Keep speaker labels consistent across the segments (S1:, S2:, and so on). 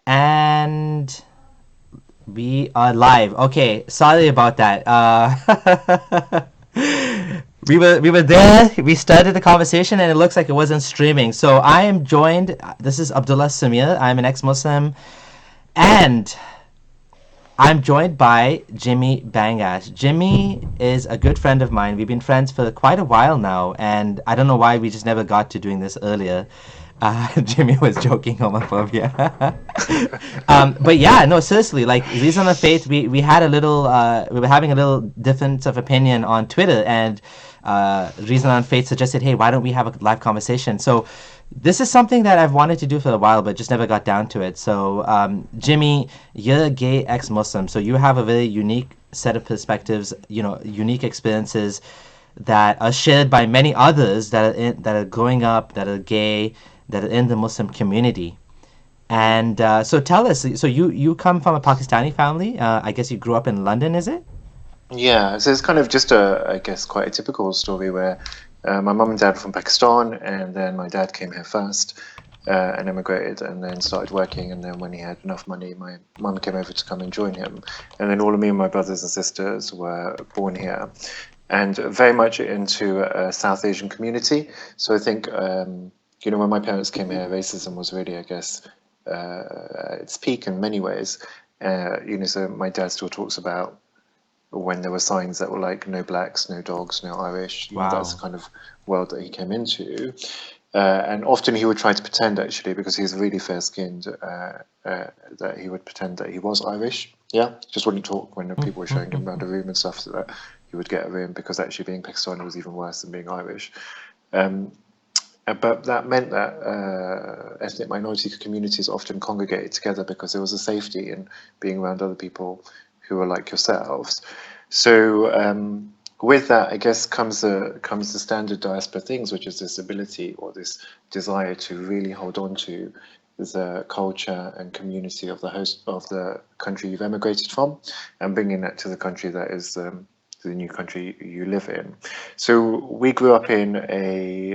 S1: And we are live. Okay, sorry about that. We were there. We started the conversation, and it looks like it wasn't streaming. So I am joined. This is Abdullah Samir. I'm an ex-Muslim, and I'm joined by Jimmy Bangash. Jimmy is a good friend of mine. We've been friends for quite a while now, and I don't know why we just never got to doing this earlier. Jimmy was joking, homophobia. But yeah, no, seriously, like Reason of Faith, we had a little, we were having a little difference of opinion on Twitter, and Reason on Faith suggested, hey, why don't we have a live conversation? So this is something that I've wanted to do for a while, but just never got down to it. So, Jimmy, you're a gay ex-Muslim, so you have a very unique set of perspectives, unique experiences that are shared by many others that are growing up, that are gay, that are in the Muslim community. And so tell us, so you come from a Pakistani family. I guess you grew up in London, is it?
S2: Yeah, so it's kind of just I guess, quite a typical story where my mum and dad were from Pakistan, and then my dad came here first and immigrated, and then started working. And then when he had enough money, my mum came over to come and join him. And then all of me and my brothers and sisters were born here, and very much into a South Asian community. So I think, when my parents came here, racism was really, I guess, at its peak in many ways. So my dad still talks about when there were signs that were like no blacks, no dogs, no Irish. That's the
S1: Wow.
S2: kind of world that he came into. And often he would try to pretend, actually, because he was really fair-skinned, that he would pretend that he was Irish. Yeah, just wouldn't talk when people were showing him around the room and stuff, so that he would get a room, because actually being Pakistani was even worse than being Irish. But that meant that ethnic minority communities often congregated together because there was a safety in being around other people who were like yourselves. So with that, I guess, comes the standard diaspora things, which is this ability or this desire to really hold on to the culture and community of the host of the country you've emigrated from, and bringing that to the country that is the new country you live in. So we grew up in a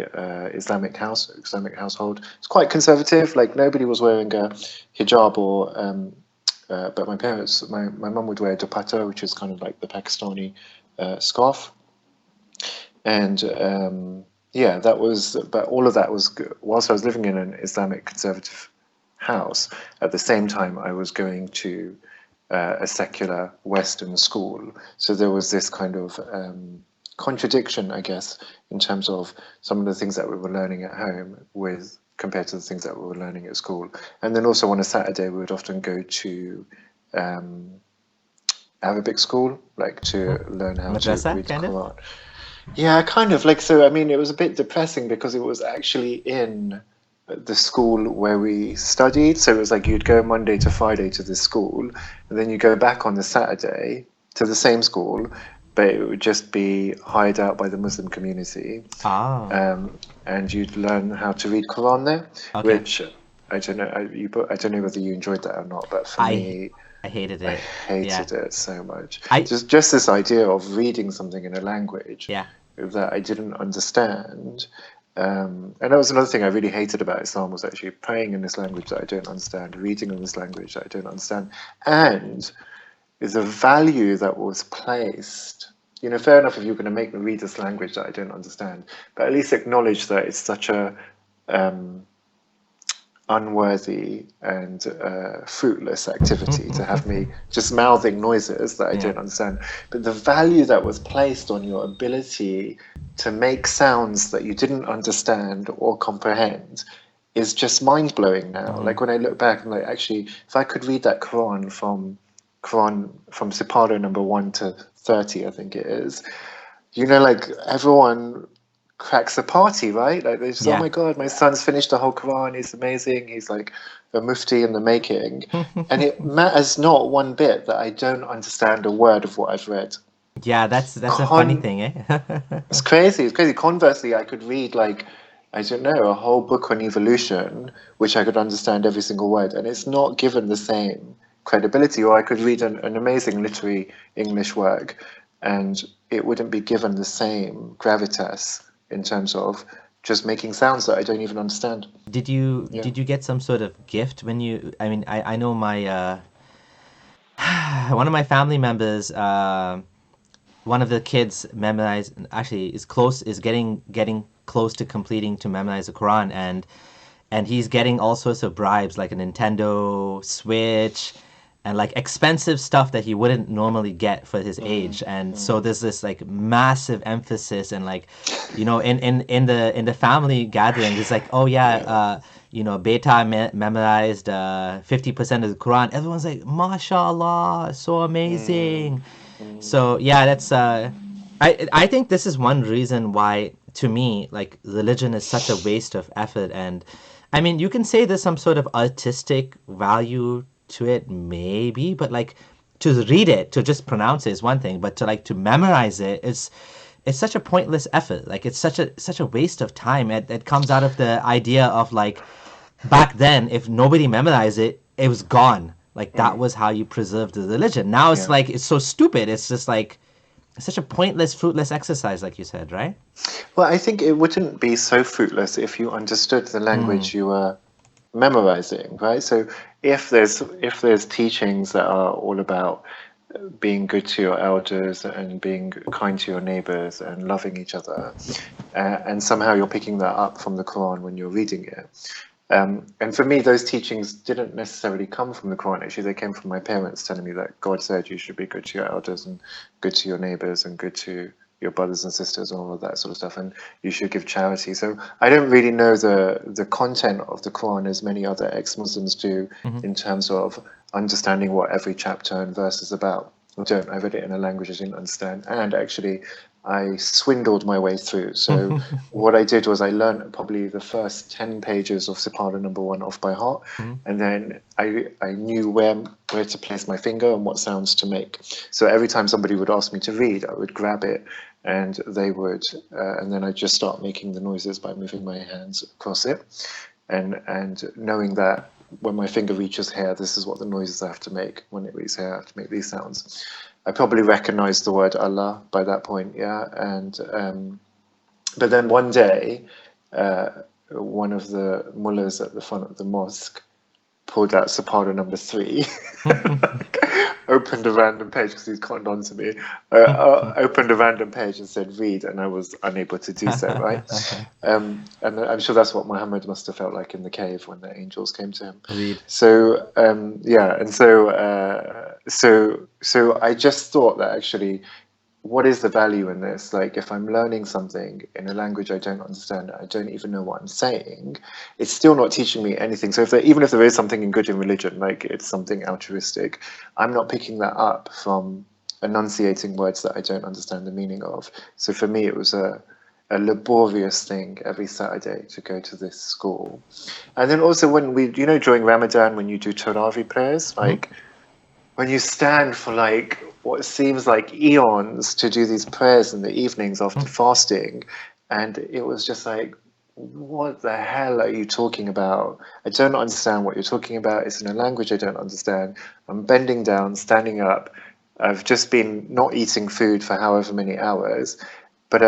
S2: Islamic household. It's quite conservative. Like, nobody was wearing a hijab or but my parents, my mum would wear a dupatta, which is kind of like the Pakistani scarf, and yeah, that was. But all of that was whilst I was living in an Islamic conservative house. At the same time, I was going to a secular Western school, so there was this kind of contradiction, I guess, in terms of some of the things that we were learning at home with compared to the things that we were learning at school. And then also on a Saturday, we would often go to Arabic school, like to learn how to
S1: Madrasa,
S2: read the
S1: kind of?
S2: Quran. Yeah, kind of like, so. I mean, it was a bit depressing because it was actually in the school where we studied. So it was like you'd go Monday to Friday to this school, and then you go back on the Saturday to the same school, but it would just be hired out by the Muslim community.
S1: Ah,
S2: And you'd learn how to read Quran there,
S1: okay.
S2: which I don't know. I don't know whether you enjoyed that or not, but for
S1: I
S2: me,
S1: I hated
S2: I
S1: it. Yeah.
S2: hated it so much.
S1: I
S2: Just this idea of reading something in a language
S1: yeah.
S2: that I didn't understand. And that was another thing I really hated about Islam, was actually praying in this language that I don't understand, reading in this language that I don't understand, and is a value that was placed. Fair enough if you're going to make me read this language that I don't understand, but at least acknowledge that it's such a unworthy and fruitless activity to have me just mouthing noises that I
S1: Yeah.
S2: don't understand. But the value that was placed on your ability to make sounds that you didn't understand or comprehend is just mind blowing now.
S1: Mm-hmm.
S2: Like, when I look back, I'm like, actually, if I could read that Quran from Siparo number 1 to 30, I think it is. Like, everyone cracks a party, right? Like, they just, oh
S1: Yeah.
S2: my God, my son's finished the whole Quran. He's amazing. He's like a mufti in the making. And it matters not one bit that I don't understand a word of what I've read.
S1: Yeah, that's a funny
S2: Con-
S1: thing, eh?
S2: it's crazy. It's crazy. Conversely, I could read, like, I don't know, a whole book on evolution, which I could understand every single word, and it's not given the same credibility. Or I could read an amazing literary English work, and it wouldn't be given the same gravitas in terms of just making sounds that I don't even understand.
S1: Did you
S2: Yeah.
S1: did you get some sort of gift when you? I mean, I know my one of my family members. One of the kids memorized actually is getting close to completing to memorize the Quran, and he's getting all sorts of bribes like a Nintendo Switch and like expensive stuff that he wouldn't normally get for his age. And so there's this like massive emphasis and like, in the family gathering, it's like, oh yeah, Beta memorized 50% of the Quran. Everyone's like, mashallah, so amazing. So yeah, that's I think this is one reason why, to me, like religion is such a waste of effort. And I mean, you can say there's some sort of artistic value to it, maybe, but like to read it, to just pronounce it is one thing, but to memorize it is it's such a pointless effort. Like it's such a waste of time. It comes out of the idea of like back then, if nobody memorized it, it was gone. Like that was how you preserved the religion. Now it's
S2: Yeah.
S1: like it's so stupid. It's just like it's such a pointless, fruitless exercise, like you said, right?
S2: Well, I think it wouldn't be so fruitless if you understood the language you were memorizing, right? So if there's teachings that are all about being good to your elders and being kind to your neighbors and loving each other, and somehow you're picking that up from the Quran when you're reading it. And for me, those teachings didn't necessarily come from the Quran. Actually, they came from my parents telling me that God said you should be good to your elders and good to your neighbors and good to your brothers and sisters and all of that sort of stuff, and you should give charity. So I don't really know the content of the Quran as many other ex-Muslims do in terms of understanding what every chapter and verse is about. I don't. I read it in a language I didn't understand, and actually I swindled my way through. So what I did was I learned probably the first 10 pages of Subhana number 1 off by heart, and then I knew where to place my finger and what sounds to make. So every time somebody would ask me to read, I would grab it, and they would, and then I'd just start making the noises by moving my hands across it, and knowing that when my finger reaches here, this is what the noises I have to make. When it reaches here, I have to make these sounds. I probably recognized the word Allah by that point, yeah. And but then one day, one of the mullahs at the front of the mosque pulled out Subhana number 3, opened a random page because he's cottoned on to me, opened a random page and said read, and I was unable to do so, right? And I'm sure that's what Muhammad must have felt like in the cave when the angels came to him.
S1: Read.
S2: So yeah, and so I just thought that actually, what is the value in this? Like, if I'm learning something in a language I don't understand, I don't even know what I'm saying, it's still not teaching me anything. So even if there is something good in religion, like it's something altruistic, I'm not picking that up from enunciating words that I don't understand the meaning of. So for me, it was a laborious thing every Saturday to go to this school. And then also when during Ramadan, when you do Tarawih prayers, like when you stand for like what seems like eons to do these prayers in the evenings after fasting, and it was just like, what the hell are you talking about? I don't understand what you're talking about. It's in a language I don't understand. I'm bending down, standing up. I've just been not eating food for however many hours, but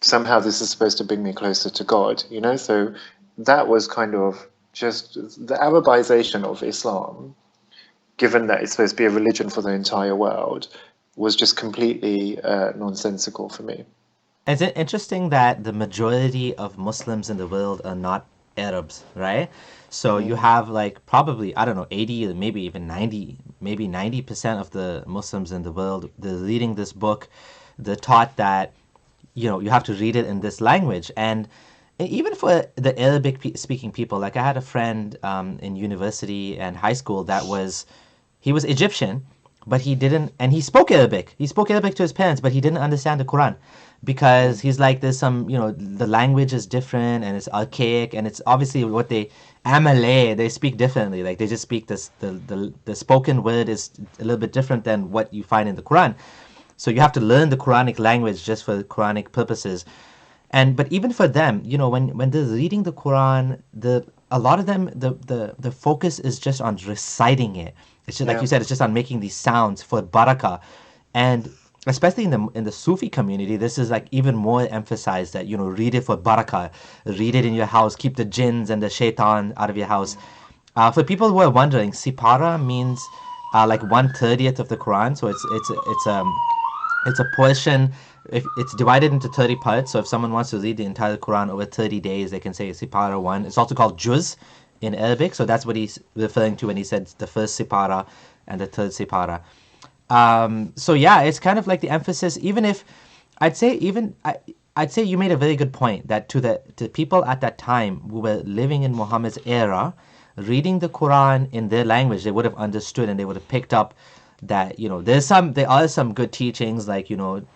S2: somehow this is supposed to bring me closer to God, So that was kind of just the Arabization of Islam, given that it's supposed to be a religion for the entire world, was just completely nonsensical for me.
S1: Is it interesting that the majority of Muslims in the world are not Arabs, right? So you have like probably, I don't know, 80 or maybe even 90, maybe 90% of the Muslims in the world, they're reading this book. They're taught that, you have to read it in this language. And even for the Arabic speaking people, like I had a friend in university and high school he was Egyptian, but he didn't, and he spoke Arabic. He spoke Arabic to his parents, but he didn't understand the Quran because he's like, there's some, the language is different and it's archaic, and it's obviously Malay, they speak differently. Like they just speak the spoken word is a little bit different than what you find in the Quran. So you have to learn the Quranic language just for Quranic purposes. But even for them, when they're reading the Quran, a lot of them, the focus is just on reciting it. It's just like you said, it's just on making these sounds for barakah. And especially in the Sufi community, this is like even more emphasized that, read it for barakah, read it in your house, keep the jinns and the shaitan out of your house. For people who are wondering, sipara means like 1/30th of the Quran, so it's a portion. If it's divided into 30 parts, so if someone wants to read the entire Quran over 30 days, they can say sipara 1. It's also called juz in Arabic, so that's what he's referring to when he said the first sipara and the third sipara. So yeah, it's kind of like the emphasis. Even if I'd say you made a very good point that to people at that time who were living in Muhammad's era, reading the Quran in their language, they would have understood and they would have picked up that there are some good teachings, like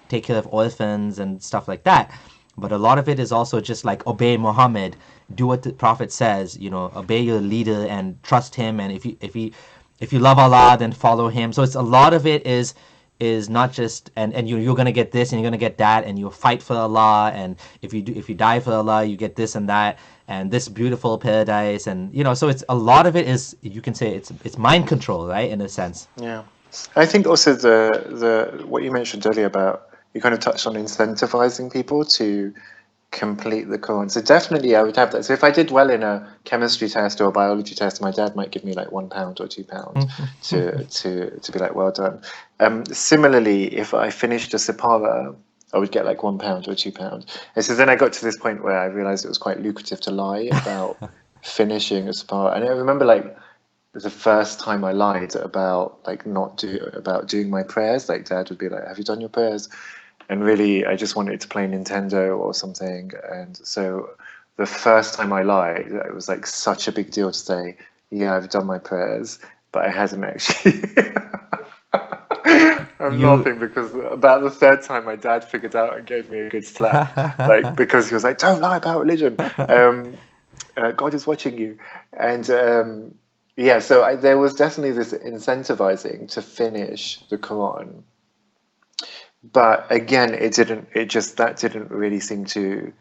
S1: take care of orphans and stuff like that, but a lot of it is also just like obey Muhammad, do what the Prophet says, obey your leader and trust him, and if you love Allah, then follow him. So it's a lot of it is not just and you're gonna get this and you're gonna get that, and you fight for Allah, and if you die for Allah, you get this and that and this beautiful paradise, and so it's a lot of it is, you can say, it's mind control, right, in a sense.
S2: Yeah. I think also the what you mentioned earlier about, you kind of touched on incentivizing people to complete the Quran. So definitely I would have that. So if I did well in a chemistry test or a biology test, my dad might give me like £1 or £2 to be like, well done. Similarly, if I finished a Sipara, I would get like £1 or £2. And so then I got to this point where I realized it was quite lucrative to lie about finishing a Sipara. And I remember like the first time I lied about about doing my prayers, like Dad would be like, "Have you done your prayers?" And really, I just wanted to play Nintendo or something. And so the first time I lied, it was like such a big deal to say, "Yeah, I've done my prayers," but I hadn't actually. I'm
S1: You
S2: laughing because about the third time, my dad figured out and gave me a good slap, like because he was like, "Don't lie about religion. God is watching you." And yeah, so there was definitely this incentivizing to finish the Quran, but again, that didn't really seem to.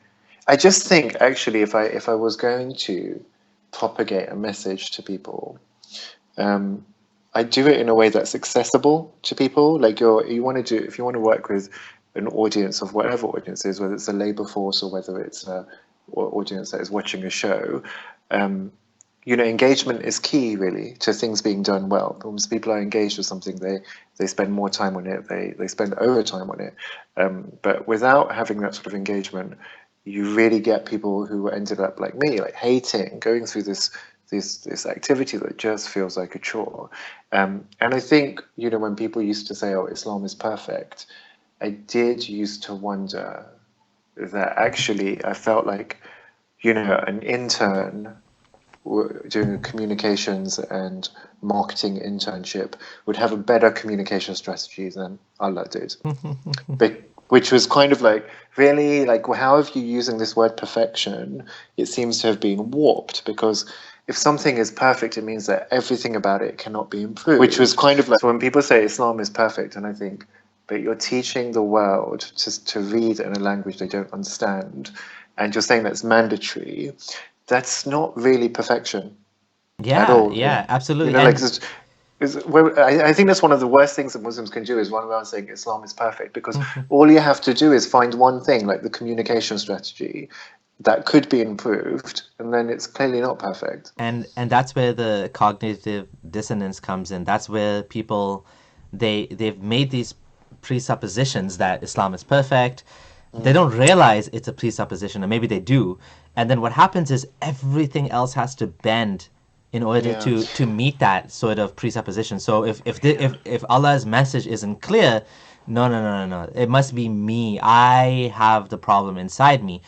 S2: I just think actually, if I was going to propagate a message to people, um, I do it in a way that's accessible to people. Like you want to do, if you want to work with an audience of whatever audience is, whether it's a labor force or whether it's a audience that is watching a show, um, engagement is key really to things being done well. Once people are engaged with something, they spend more time on it. They spend overtime on it. But without having that sort of engagement, you really get people who ended up like me, like hating, going through this activity that just feels like a chore. And I think, when people used to say, "Oh, Islam is perfect," I did used to wonder that actually I felt like, an intern doing a communications and marketing internship would have a better communication strategy than Allah did. Which was kind of like, really, like, how are you using this word perfection? It seems to have been warped, because if something is perfect, it means that everything about it cannot be improved. Which was kind of like, so when people say Islam is perfect, and I think, but you're teaching the world to read in a language they don't understand, and you're saying that's mandatory, that's not really perfection at
S1: Yeah,
S2: all.
S1: yeah, absolutely.
S2: Like,
S1: And
S2: I think that's one of the worst things that Muslims can do, is run around saying Islam is perfect, because all you have to do is find one thing, like the communication strategy, that could be improved, and then it's clearly not perfect.
S1: and that's where the cognitive dissonance comes in. That's where people they've made these presuppositions that Islam is perfect. They don't realize it's a presupposition, or maybe they do. And then what happens is everything else has to bend in order
S2: Yeah,
S1: to meet that sort of presupposition. So if Allah's message isn't clear, no, no, no, no, no. It must be me. I have the problem inside me.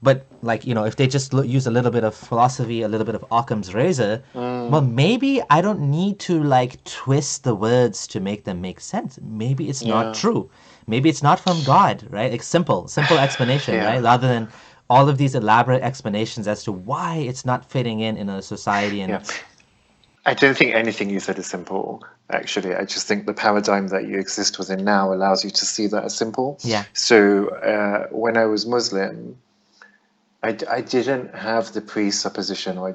S1: But like, if they just use a little bit of philosophy, a little bit of Occam's razor, well, maybe I don't need to like twist the words to make them make sense. Maybe it's not
S2: yeah,
S1: true. Maybe it's not from God, right? Like simple explanation, right?
S2: yeah,
S1: Rather than all of these elaborate explanations as to why it's not fitting in a society. And
S2: yeah. I don't think anything you said is simple, actually. I just think the paradigm that you exist within now allows you to see that as simple.
S1: yeah.
S2: So when I was Muslim, I didn't have the presupposition, or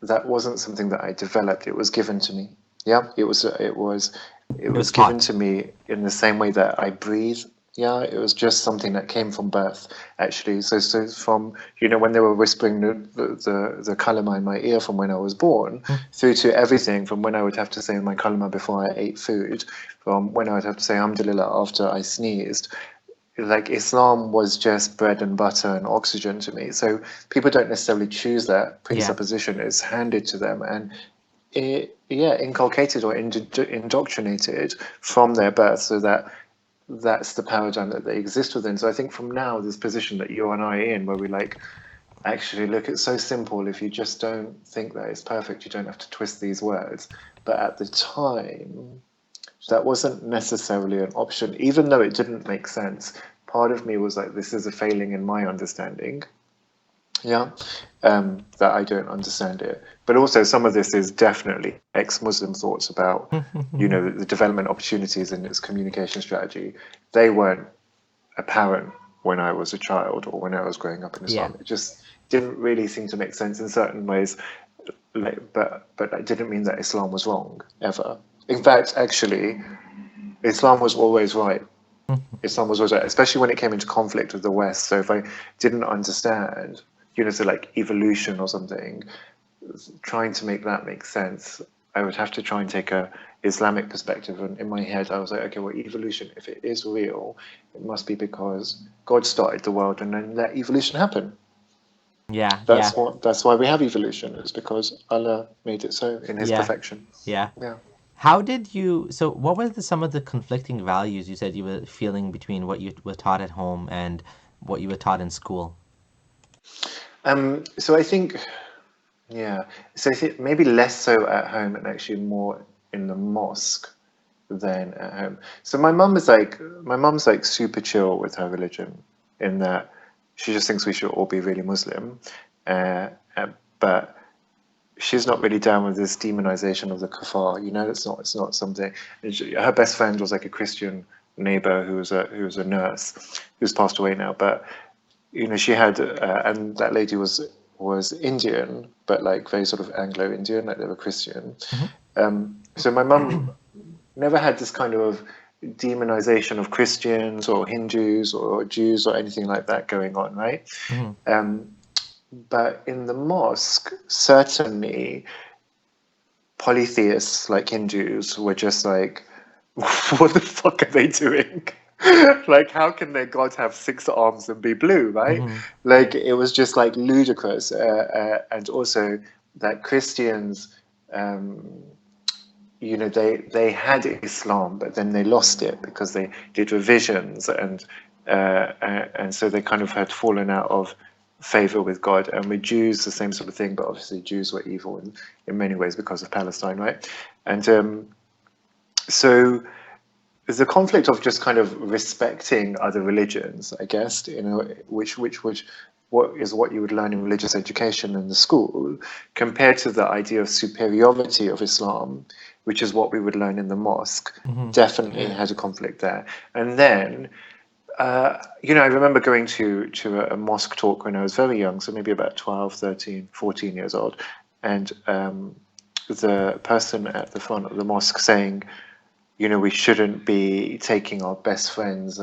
S2: that wasn't something that I developed. It was given to me. Yeah, it was It
S1: It was
S2: was given
S1: taught.
S2: to me in the same way that I breathe. Yeah, it was just something that came from birth, actually. So from, when they were whispering the kalima in my ear from when I was born,
S1: Mm.
S2: through to everything from when I would have to say my kalima before I ate food, from when I would have to say alhamdulillah after I sneezed. Like Islam was just bread and butter and oxygen to me. So people don't necessarily choose that.
S1: Yeah.
S2: Presupposition is handed to them, and inculcated or indoctrinated from their birth, so that that's the paradigm that they exist within. So I think from now, this position that you and I are in, where we like, actually, look, it's so simple. If you just don't think that it's perfect, you don't have to twist these words. But at the time, that wasn't necessarily an option, even though it didn't make sense. Part of me was like, this is a failing in my understanding. Yeah, that I don't understand it. But also, some of this is definitely ex-Muslim thoughts about, the development opportunities in its communication strategy. They weren't apparent when I was a child or when I was growing up in
S1: Yeah.
S2: Islam. It just didn't really seem to make sense in certain ways. But that didn't mean that Islam was wrong ever. In fact, actually, Islam was always right. Islam was always right, especially when it came into conflict with the West. So if I didn't understand, so like evolution or something, trying to make that make sense, I would have to try and take a Islamic perspective. And in my head, I was like, okay, well, evolution, if it is real, it must be because God started the world and then let evolution happen.
S1: Yeah. Yeah.
S2: That's why we have evolution. It's because Allah made it so in His
S1: Yeah.
S2: perfection.
S1: Yeah.
S2: Yeah.
S1: How did you? So, what were some of the conflicting values you said you were feeling between what you were taught at home and what you were taught in school?
S2: So I think, yeah. So I think maybe less so at home and actually more in the mosque than at home. So my mum's like super chill with her religion, in that she just thinks we should all be really Muslim, uh, but she's not really down with this demonization of the kuffar. It's not something. Her best friend was like a Christian neighbor who was a nurse who's passed away now, but she had, and that lady was Indian, but like very sort of Anglo-Indian, like they were Christian.
S1: Hmm.
S2: So my mum never had this kind of demonization of Christians or Hindus or Jews or anything like that going on, right?
S1: Hmm.
S2: But in the mosque, certainly polytheists like Hindus were just like, what the fuck are they doing? Like, how can their god have 6 arms and be blue, right?
S1: Hmm.
S2: Like, it was just like ludicrous. And also that Christians, they had Islam, but then they lost it because they did revisions, and so they kind of had fallen out of favor with God. And with Jews, the same sort of thing, but obviously Jews were evil in many ways because of Palestine, right? And so there's a conflict of just kind of respecting other religions, I guess, which what you would learn in religious education in the school, compared to the idea of superiority of Islam, which is what we would learn in the mosque.
S1: Hmm.
S2: Definitely had a conflict there. And then, I remember going to a mosque talk when I was very young, so maybe about 12, 13, 14 years old, and the person at the front of the mosque saying, we shouldn't be taking our best friends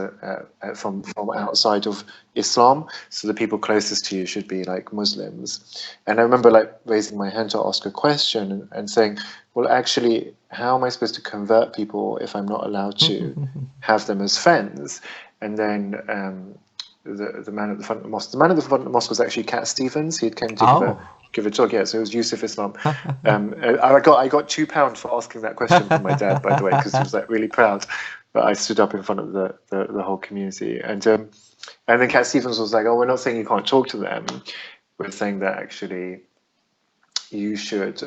S2: from outside of Islam. So the people closest to you should be like Muslims. And I remember like raising my hand to ask a question and saying, well, actually, how am I supposed to convert people if I'm not allowed to have them as friends? And then the man at the front of the mosque, was actually Cat Stevens. He had came to
S1: Oh.
S2: give a talk. Yeah, so it was Yusuf Islam. I got £2 for asking that question from my dad, by the way, because he was like really proud that I stood up in front of the whole community. And then Cat Stevens was like, "Oh, we're not saying you can't talk to them. We're saying that actually you should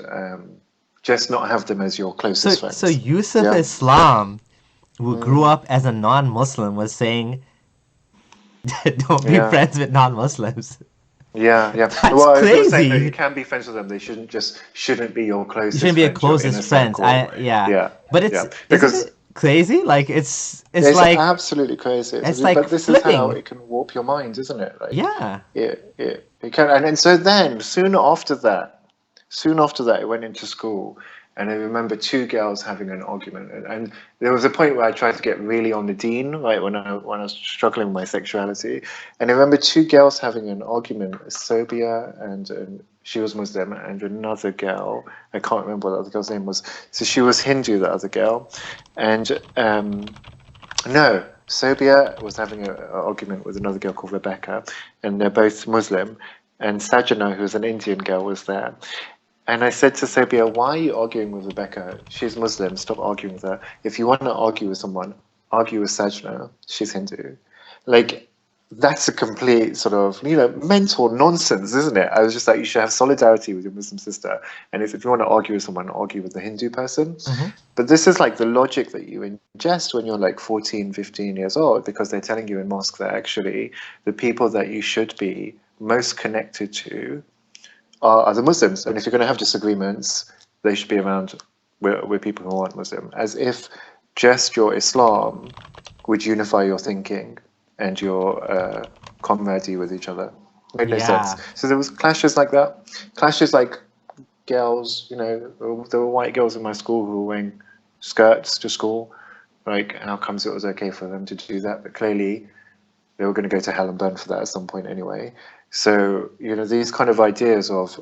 S2: just not have them as your closest
S1: So
S2: friends."
S1: Yusuf
S2: Yeah.
S1: Islam, who grew
S2: Mm,
S1: up as a non-Muslim, was saying, "Don't be
S2: yeah.
S1: friends with non-Muslims."
S2: Yeah, yeah.
S1: That's
S2: Well, they were saying that you
S1: crazy.
S2: can be friends with them. They shouldn't be your
S1: You shouldn't
S2: closest
S1: be a
S2: friends, your
S1: closest
S2: inner
S1: friends.
S2: circle.
S1: Yeah.
S2: Yeah,
S1: But
S2: yeah.
S1: isn't
S2: Because
S1: it crazy? Like it's
S2: it's
S1: like
S2: absolutely crazy.
S1: it's like
S2: But this is how
S1: flipping.
S2: it can warp your mind, isn't it? Like
S1: Yeah.
S2: it can. And so then soon after that, it went into school, And I remember two girls having an argument, and there was a point where I tried to get really on the dean, right, when I was struggling with my sexuality. And I remember two girls having an argument, Serbia, and she was Muslim, and another girl, I can't remember what the other girl's name was. So she was Hindu, the other girl, and no, Serbia was having an argument with another girl called Rebecca, and they're both Muslim. And Sajana, who's an Indian girl, was there. And I said to Sophia, why are you arguing with Rebecca? She's Muslim, stop arguing with her. If you want to argue with someone, argue with Sajna, she's Hindu. Like, that's a complete sort of, mental nonsense, isn't it? I was just like, you should have solidarity with your Muslim sister. And if you want to argue with someone, argue with the Hindu person.
S1: Mm-hmm.
S2: But this is like the logic that you ingest when you're like 14, 15 years old, because they're telling you in mosque that actually the people that you should be most connected to are the Muslims, and if you're going to have disagreements, they should be around with people who aren't Muslim, as if just your Islam would unify your thinking and your camaraderie with each other. Made no sense. So there was clashes like that. Clashes like girls, there were white girls in my school who were wearing skirts to school. Like, how comes it was okay for them to do that? But clearly they were going to go to hell and burn for that at some point anyway. So, these kind of ideas of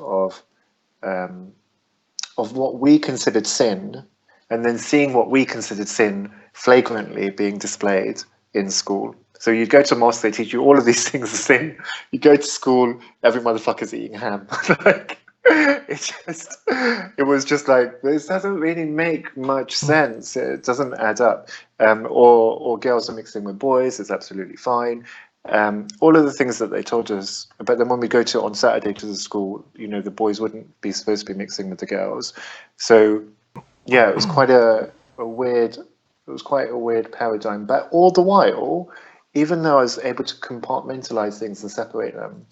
S2: what we considered sin, and then seeing what we considered sin flagrantly being displayed in school. So you go to mosque, they teach you all of these things are sin. You go to school, every motherfucker's eating ham. Like, it was just like, this doesn't really make much sense. It doesn't add up. Or girls are mixing with boys, it's absolutely fine. All of the things that they told us, but then when we go on Saturday to the school, the boys wouldn't be supposed to be mixing with the girls. So yeah, it was quite a weird paradigm. But all the while, even though I was able to compartmentalize things and separate them,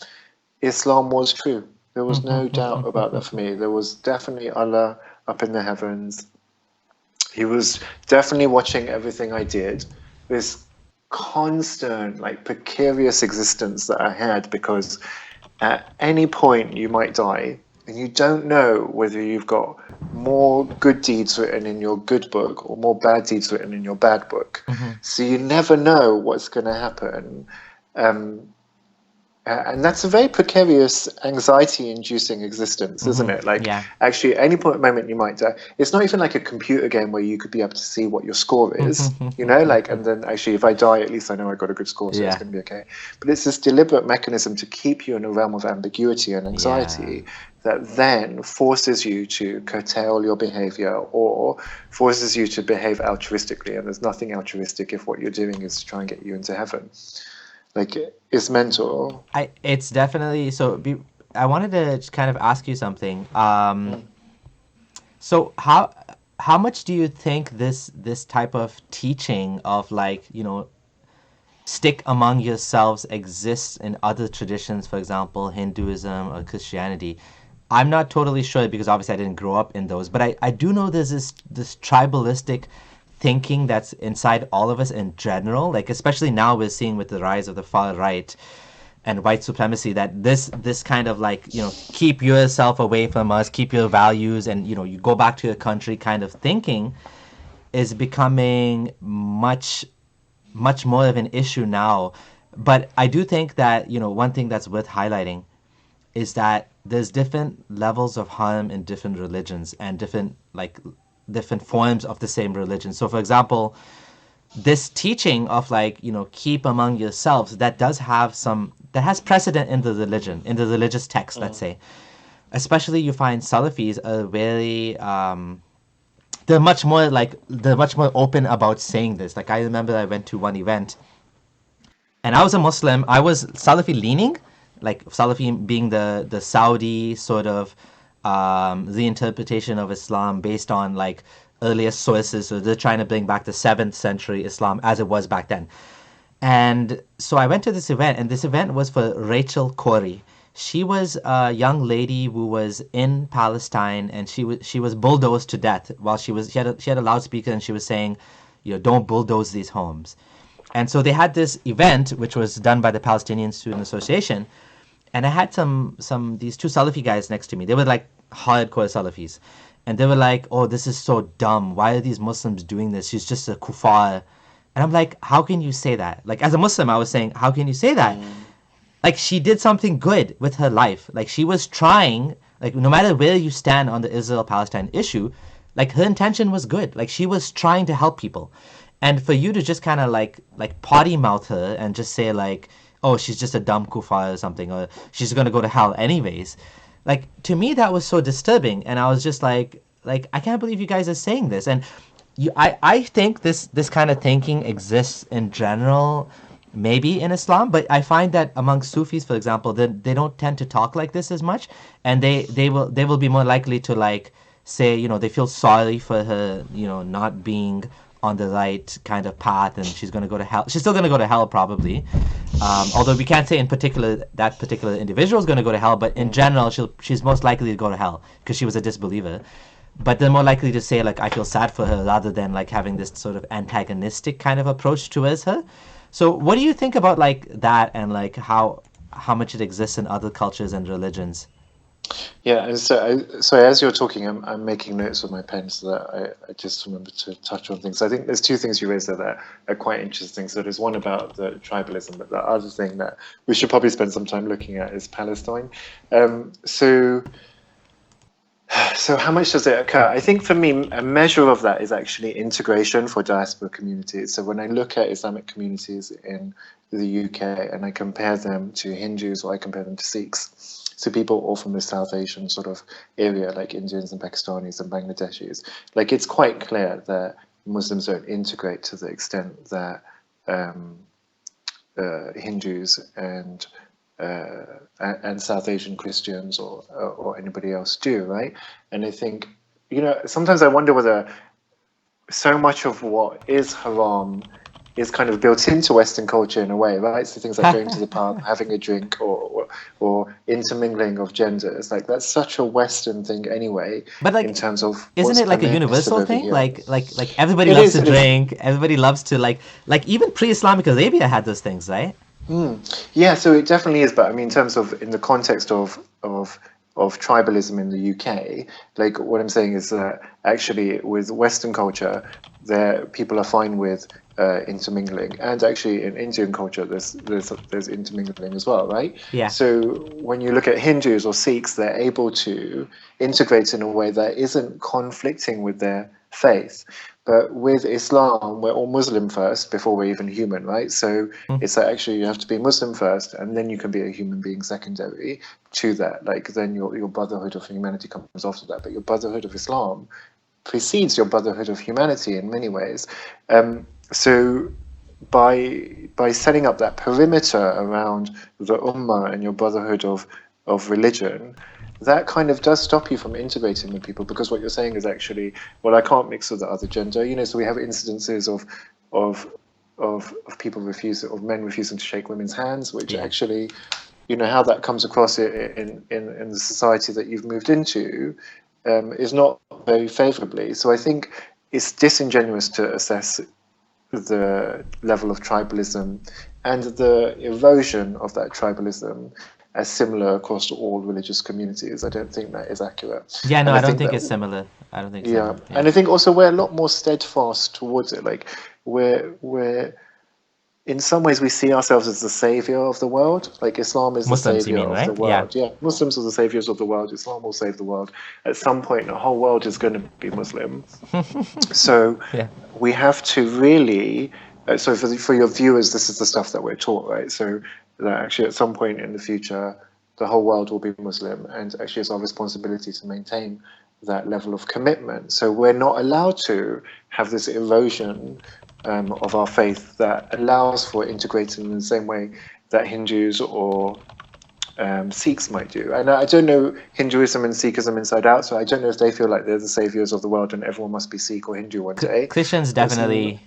S2: Islam was true. There was no doubt about that for me. There was definitely Allah up in the heavens. He was definitely watching everything I did. This constant, precarious existence that I had, because at any point you might die, and you don't know whether you've got more good deeds written in your good book or more bad deeds written in your bad book.
S1: Mm-hmm.
S2: So you never know what's going to happen. And that's a very precarious, anxiety-inducing existence, isn't it? Actually, at any moment you might die. It's not even like a computer game where you could be able to see what your score is, and then actually if I die, at least I know I got a good score, so it's going to be okay. But it's this deliberate mechanism to keep you in a realm of ambiguity and anxiety that then forces you to curtail your behavior or forces you to behave altruistically. And there's nothing altruistic if what you're doing is to try and get you into heaven. It's mental.
S1: It's definitely so. I wanted to kind of ask you something. So how much do you think this type of teaching of stick among yourselves exists in other traditions, for example, Hinduism or Christianity? I'm not totally sure because obviously I didn't grow up in those, but I do know there's this tribalistic thinking that's inside all of us in general, especially now we're seeing with the rise of the far right and white supremacy, that this kind of keep yourself away from us, keep your values, and you go back to your country kind of thinking is becoming much more of an issue now. But I do think that one thing that's worth highlighting is that there's different levels of harm in different religions and different forms of the same religion. So for example, this teaching of keep among yourselves, that has precedent in the religion, in the religious text, let's say. Especially you find Salafis are very they're much more open about saying this. I remember I went to one event and I was a Muslim. I was Salafi leaning, Salafi being the Saudi sort of the interpretation of Islam based on earliest sources. So they're trying to bring back the 7th century Islam as it was back then. And so I went to this event, and this event was for Rachel Corrie. She was a young lady who was in Palestine, and she was bulldozed to death while she had a loudspeaker, and she was saying, don't bulldoze these homes. And so they had this event which was done by the Palestinian Student Association, and I had these two Salafi guys next to me. They were hardcore Salafis. And they were like, oh, this is so dumb. Why are these Muslims doing this? She's just a kuffar. And I'm like, how can you say that? Like, as a Muslim, I was saying, how can you say that?
S2: Mm.
S1: Like, she did something good with her life. Like, she was trying, like, no matter where you stand on the Israel-Palestine issue, like, her intention was good. Like, she was trying to help people. And for you to just kind of like potty mouth her and just say like, oh, she's just a dumb kuffar or something, or she's gonna go to hell anyways, like to me that was so disturbing. And I was just like I can't believe you guys are saying this. And I think this kind of thinking exists in general, maybe in Islam, but I find that among Sufis, for example, they don't tend to talk like this as much, and they will be more likely to like say, they feel sorry for her, not being on the right kind of path, and she's going to go to hell. She's still going to go to hell probably, although we can't say in particular that particular individual is going to go to hell, but in general she's most likely to go to hell because she was a disbeliever. But they're more likely to say like, I feel sad for her, rather than like having this sort of antagonistic kind of approach towards her. So what do you think about like that, and like how much it exists in other cultures and religions?
S2: Yeah, and so as you're talking, I'm making notes with my pen so that I just remember to touch on things. I think there's two things you raised there that are quite interesting. So there's one about the tribalism, but the other thing that we should probably spend some time looking at is Palestine. So how much does it occur? I think for me, a measure of that is actually integration for diaspora communities. So when I look at Islamic communities in the UK and I compare them to Hindus, or I compare them to Sikhs, so people all from the South Asian sort of area, like Indians and Pakistanis and Bangladeshis, like it's quite clear that Muslims don't integrate to the extent that um, Hindus and South Asian Christians or anybody else do, right? And I think, sometimes I wonder whether so much of what is haram is kind of built into Western culture in a way, right? So things like going to the pub, having a drink, or intermingling of genders, like that's such a Western thing anyway,
S1: But
S2: in
S1: like,
S2: terms of
S1: isn't
S2: what's
S1: it like a
S2: permissive
S1: universal
S2: over
S1: thing?
S2: here.
S1: Like everybody
S2: It
S1: loves
S2: is,
S1: to
S2: it is.
S1: drink. Everybody loves to like even pre-Islamic Arabia had those things, right?
S2: Mm. Yeah, so it definitely is, but I mean, in terms of in the context of tribalism in the UK, like what I'm saying is that actually with Western culture, there people are fine with intermingling, and actually in Indian culture, there's intermingling as well, right?
S1: Yeah.
S2: So when you look at Hindus or Sikhs, they're able to integrate in a way that isn't conflicting with their faith. But with Islam, we're all Muslim first before we're even human, right? So
S1: Mm.
S2: it's like actually you have to be Muslim first, and then you can be a human being secondary to that. Like then your brotherhood of humanity comes after that, but your brotherhood of Islam precedes your brotherhood of humanity in many ways. So by setting up that perimeter around the ummah and your brotherhood of religion, that kind of does stop you from integrating with people, because what you're saying is actually, well, I can't mix with the other gender, so we have incidences of of people refusing, of men refusing to shake women's hands, which
S1: Yeah.
S2: actually, how that comes across in the society that you've moved into, is not very favourably. So I think it's disingenuous to assess the level of tribalism and the erosion of that tribalism as similar across all religious communities. I don't think that is accurate.
S1: Yeah, no,
S2: And I
S1: I don't
S2: think
S1: think
S2: that,
S1: it's similar. I don't think
S2: yeah,
S1: so. Yeah.
S2: and I think also we're a lot more steadfast towards it. Like we're in some ways we see ourselves as the savior of the world. Like Islam is the
S1: Muslims, you
S2: savior
S1: mean,
S2: of the
S1: right? Yeah.
S2: world. Yeah, Muslims are the saviors of the world. Islam will save the world. At some point, the whole world is going to be Muslim. So
S1: Yeah.
S2: we have to really. So for your viewers, this is the stuff that we're taught, right? So that actually at some point in the future, the whole world will be Muslim, and actually it's our responsibility to maintain that level of commitment. So we're not allowed to have this erosion of our faith that allows for integrating in the same way that Hindus or Sikhs might do. And I don't know Hinduism and Sikhism inside out, so I don't know if they feel like they're the saviors of the world and everyone must be Sikh or Hindu one day.
S1: Christians
S2: That's
S1: definitely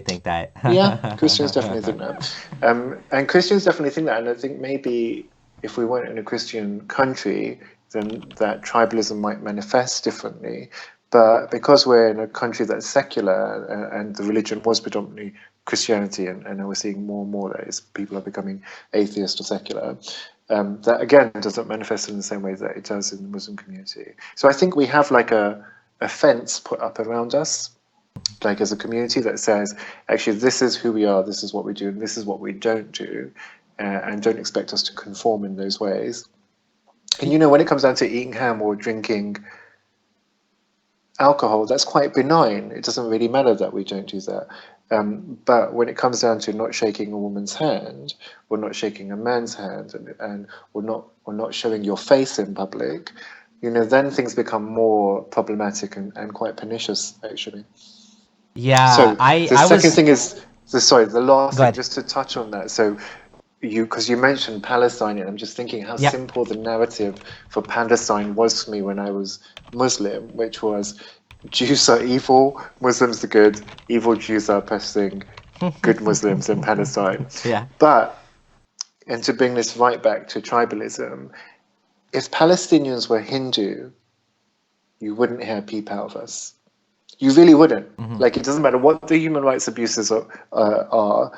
S1: think that.
S2: Yeah, Christians definitely think that. And Christians definitely think that. And I think maybe if we weren't in a Christian country, then that tribalism might manifest differently. But because we're in a country that's secular and the religion was predominantly Christianity, and we're seeing more and more that is people are becoming atheist or secular, that again doesn't manifest in the same way that it does in the Muslim community. So I think we have like a fence put up around us, like as a community, that says, actually, this is who we are, this is what we do, and this is what we don't do, and don't expect us to conform in those ways. And you know, when it comes down to eating ham or drinking alcohol, that's quite benign. It doesn't really matter that we don't do that. But when it comes down to not shaking a woman's hand, or not shaking a man's hand, or not showing your face in public, you know, then things become more problematic and quite pernicious, actually.
S1: Yeah,
S2: So the
S1: I
S2: second
S1: was.
S2: thing is, the last
S1: Go
S2: thing,
S1: ahead.
S2: just to touch on that. So because you mentioned Palestine, and I'm just thinking how
S1: Yeah.
S2: simple the narrative for Palestine was for me when I was Muslim, which was Jews are evil, Muslims are good, evil Jews are oppressing good Muslims in Palestine.
S1: Yeah.
S2: But, and to bring this right back to tribalism, if Palestinians were Hindu, you wouldn't hear a peep out of us. You really wouldn't. Like, it doesn't matter what the human rights abuses are,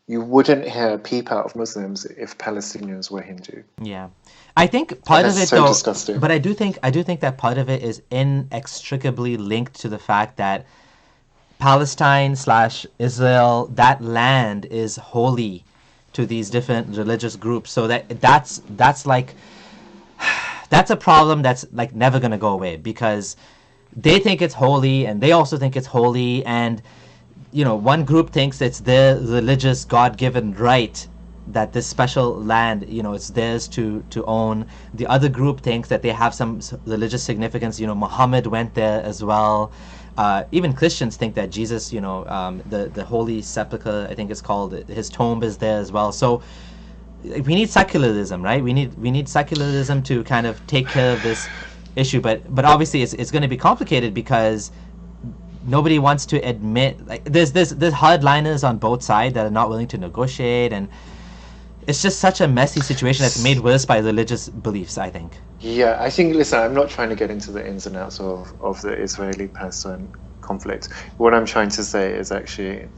S2: you wouldn't hear a peep out of Muslims if Palestinians were Hindu.
S1: Yeah. I think
S2: And
S1: part of
S2: that's
S1: it
S2: so
S1: though,
S2: disgusting.
S1: but I do think that part of it is inextricably linked to the fact that Palestine slash Israel, that land is holy to these different religious groups. So that's like that's a problem that's like never gonna go away, because they think it's holy and they also think it's holy, and you know, one group thinks it's their religious God-given right that this special land, you know, it's theirs to own. The other group thinks that they have some religious significance. You know, Muhammad went there as well. Even Christians think that Jesus, you know, the Holy Sepulchre, I think it's called, his tomb is there as well. So we need secularism, right? We need secularism to kind of take care of this issue. But obviously it's going to be complicated because nobody wants to admit, like, there's hardliners on both sides that are not willing to negotiate, and it's just such a messy situation that's made worse by religious beliefs, I think.
S2: Yeah, I think, listen, I'm not trying to get into the ins and outs of the Israeli-Palestine conflict. What I'm trying to say is actually,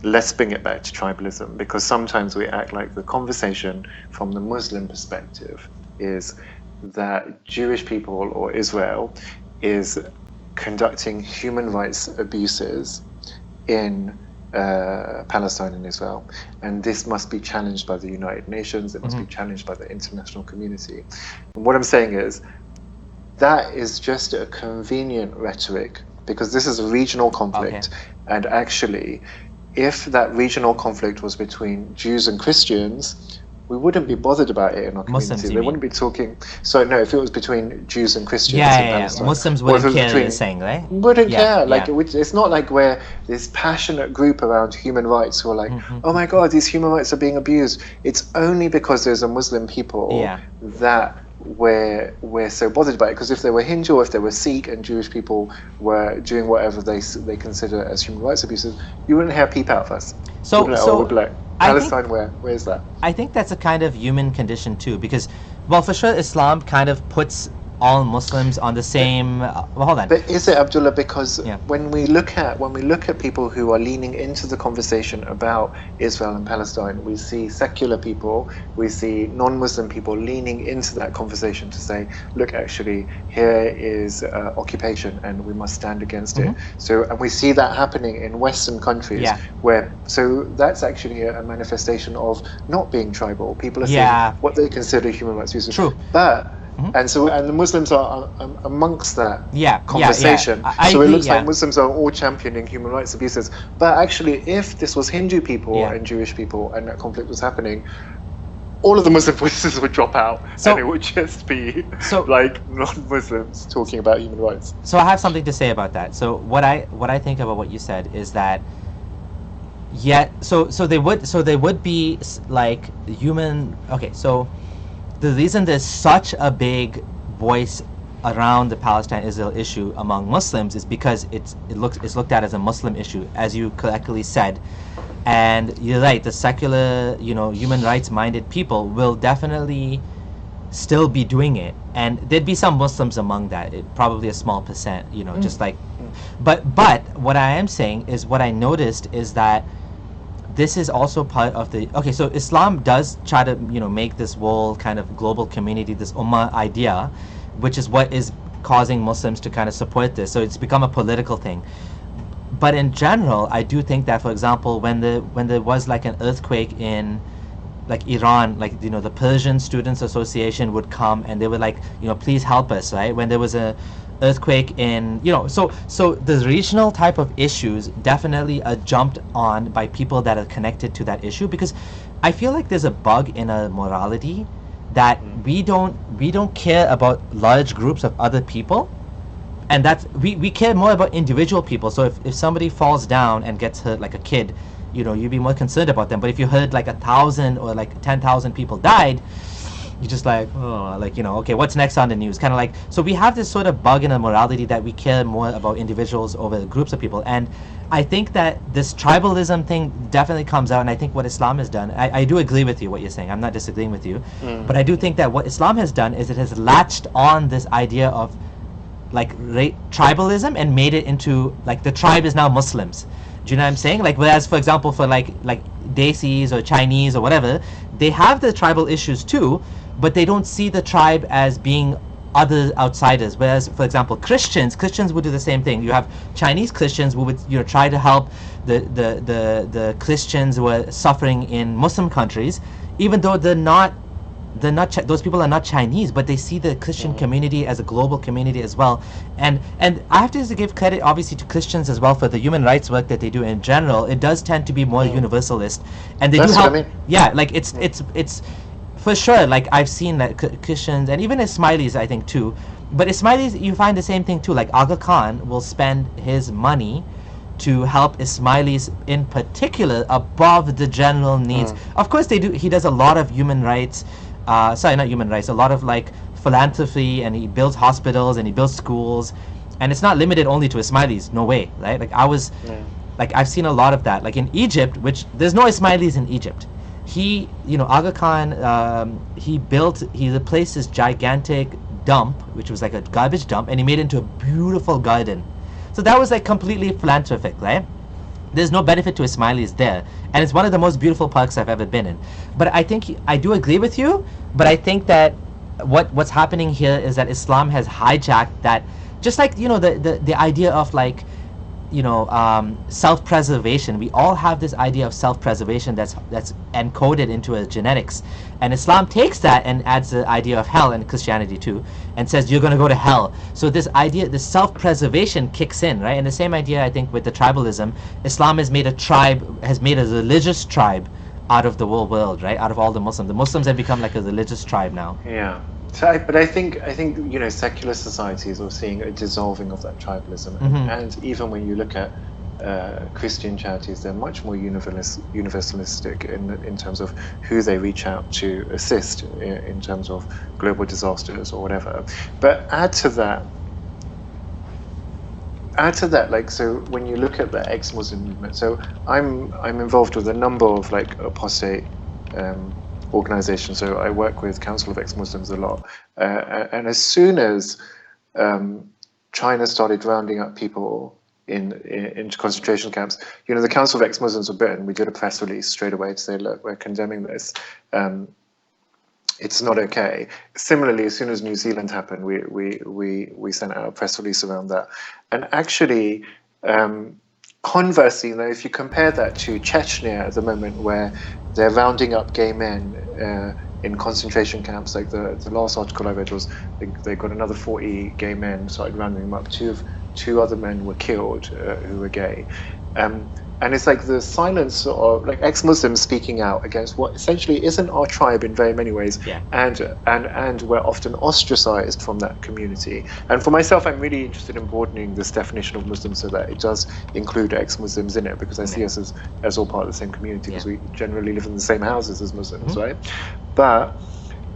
S2: let's bring it back to tribalism, because sometimes we act like the conversation from the Muslim perspective is that Jewish people or Israel is conducting human rights abuses in Palestine and Israel, and this must be challenged by the United Nations. It must be challenged by the international community. And what I'm saying is that is just a convenient rhetoric, because this is a regional conflict.
S1: Okay.
S2: And actually, if that regional conflict was between Jews and Christians, we wouldn't be bothered about it in our community.
S1: Muslims, you
S2: They
S1: mean?
S2: wouldn't be talking. So no, if it was between Jews and Christians in
S1: Yeah.
S2: Palestine,
S1: Muslims
S2: or if it
S1: wouldn't
S2: was
S1: care,
S2: between,
S1: you're saying, right?
S2: wouldn't
S1: Yeah,
S2: care. Like,
S1: yeah.
S2: it's not like we're this passionate group around human rights who are like, oh my God, these human rights are being abused. It's only because there's a Muslim people
S1: Yeah.
S2: that we're so bothered by it. Because if they were Hindu, or if they were Sikh, and Jewish people were doing whatever they consider as human rights abuses, you wouldn't hear a peep out of us.
S1: So-
S2: We'd be like,
S1: so
S2: we'd be like,
S1: I think-
S2: Palestine, where's that?
S1: I think that's a kind of human condition too, because, well, for sure, Islam kind of puts all Muslims on the same. Well, hold on.
S2: But is it, Abdullah? Because
S1: Yeah.
S2: when we look at people who are leaning into the conversation about Israel and Palestine, we see secular people, we see non-Muslim people leaning into that conversation to say, look, actually, here is occupation, and we must stand against it. So, and we see that happening in Western countries,
S1: Yeah.
S2: so that's actually a manifestation of not being tribal. People are
S1: Yeah.
S2: seeing what they consider human rights abuses.
S1: True.
S2: But and the Muslims are amongst that
S1: Yeah,
S2: conversation.
S1: yeah. I
S2: So it
S1: agree,
S2: looks like
S1: yeah.
S2: Muslims are all championing human rights abuses. But actually, if this was Hindu people
S1: Yeah.
S2: and Jewish people and that conflict was happening, all of the Muslim voices would drop out,
S1: So-
S2: and it would just be
S1: So-
S2: like non-Muslims talking about human rights.
S1: So I have something to say about that. So what I think about what you said is that, so they would be like human. Okay, so the reason there's such a big voice around the Palestine-Israel issue among Muslims is because it's looked at as a Muslim issue, as you correctly said. And you're right, the secular, you know, human rights-minded people will definitely still be doing it, and there'd be some Muslims among that, probably a small percent, you know, just like. But what I am saying is, what I noticed is that this is also part of the okay. So Islam does try to make this whole kind of global community, this ummah idea, which is what is causing Muslims to kind of support this. So it's become a political thing. But in general, I do think that, for example, when there was like an earthquake in like Iran, like the Persian Students Association would come and they were like, please help us, right? When there was a earthquake in, so the regional type of issues definitely are jumped on by people that are connected to that issue, because I feel like there's a bug in our morality that we don't care about large groups of other people, and that's we care more about individual people. So if somebody falls down and gets hurt, like a kid, you'd be more concerned about them. But if you heard like 1,000 or like 10,000 people died, you're just like, oh, like, okay, what's next on the news? Kind of like, so we have this sort of bug in our morality that we care more about individuals over groups of people. And I think that this tribalism thing definitely comes out, and I think what Islam has done, I do agree with you what you're saying, I'm not disagreeing with you, but I do think that what Islam has done is it has latched on this idea of like tribalism and made it into like the tribe is now Muslims. Do you know what I'm saying? Like, whereas, for example, for like Desis or Chinese or whatever, they have the tribal issues too, but they don't see the tribe as being other outsiders. Whereas, for example, Christians would do the same thing. You have Chinese Christians who would try to help the Christians who are suffering in Muslim countries, even though they're not those people are not Chinese, but they see the Christian community as a global community as well. And I have to give credit obviously to Christians as well for the human rights work that they do in general. It does tend to be more universalist, and they
S2: That's
S1: do help.
S2: what I mean.
S1: Yeah, like it's for sure. Like I've seen that Christians and even Ismailis, I think too. But Ismailis, you find the same thing too. Like Aga Khan will spend his money to help Ismailis in particular above the general needs. Of course, they do. He does a lot of human rights. Sorry, not human rights. A lot of like philanthropy, and he builds hospitals and he builds schools, and it's not limited only to Ismailis. No way, right? Like like I've seen a lot of that. Like in Egypt, which there's no Ismailis in Egypt. He, Aga Khan, he replaced this gigantic dump, which was like a garbage dump, and he made it into a beautiful garden. So that was like completely philanthropic, right? There's no benefit to Ismailis there, and it's one of the most beautiful parks I've ever been in. But I think I do agree with you, but I think that what's happening here is that Islam has hijacked that, just like the idea of like self-preservation. We all have this idea of self-preservation that's encoded into our genetics, and Islam takes that and adds the idea of hell, and Christianity too, and says you're going to go to hell. So this idea, this self-preservation kicks in, right? And the same idea, I think, with the tribalism, Islam has made a religious tribe out of the whole world, right? Out of all the Muslims have become like a religious tribe now.
S2: Yeah. So, but I think secular societies are seeing a dissolving of that tribalism, and even when you look at Christian charities, they're much more universalistic in terms of who they reach out to assist in terms of global disasters or whatever. But add to that, like, so when you look at the ex-Muslim movement, so I'm involved with a number of like apostate organizations. So I work with Council of Ex-Muslims a lot, and as soon as China started rounding up people in concentration camps, the Council of Ex-Muslims of Britain, we did a press release straight away to say, look, we're condemning this. It's not okay. Similarly, as soon as New Zealand happened, we sent out a press release around that. And actually, conversely, if you compare that to Chechnya at the moment, where they're rounding up gay men in concentration camps, like the last article I read was they got another 40 gay men, started rounding them up. Two other men were killed who were gay. And it's like the silence of like ex-Muslims speaking out against what essentially isn't our tribe in very many ways, and we're often ostracized from that community. And for myself, I'm really interested in broadening this definition of Muslim so that it does include ex-Muslims in it, because I see us as all part of the same community, because we generally live in the same houses as Muslims, right? But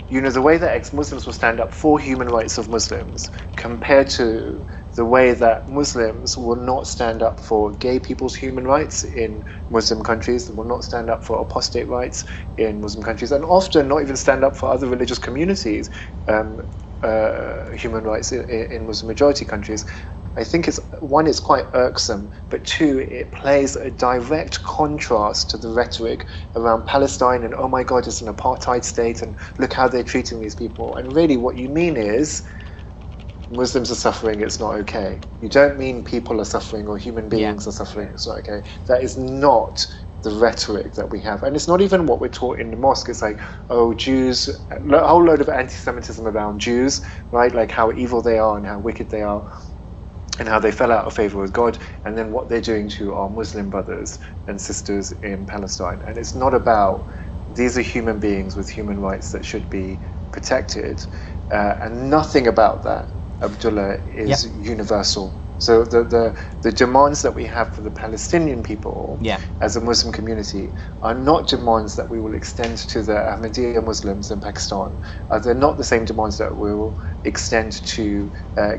S2: the way that ex-Muslims will stand up for human rights of Muslims compared to the way that Muslims will not stand up for gay people's human rights in Muslim countries, will not stand up for apostate rights in Muslim countries, and often not even stand up for other religious communities' human rights in Muslim majority countries. I think it's one, it's quite irksome, but two, it plays a direct contrast to the rhetoric around Palestine and, oh my God, it's an apartheid state and look how they're treating these people. And really what you mean is Muslims are suffering, it's not okay. You don't mean people are suffering or human beings are suffering, it's not okay. That is not the rhetoric that we have. And it's not even what we're taught in the mosque. It's like, oh, Jews, a whole load of anti-Semitism around Jews, right? Like how evil they are and how wicked they are and how they fell out of favor with God, and then what they're doing to our Muslim brothers and sisters in Palestine. And it's not about, these are human beings with human rights that should be protected, and nothing about that, Abdullah, is universal. So the demands that we have for the Palestinian people as a Muslim community are not demands that we will extend to the Ahmadiyya Muslims in Pakistan. They're not the same demands that we will extend to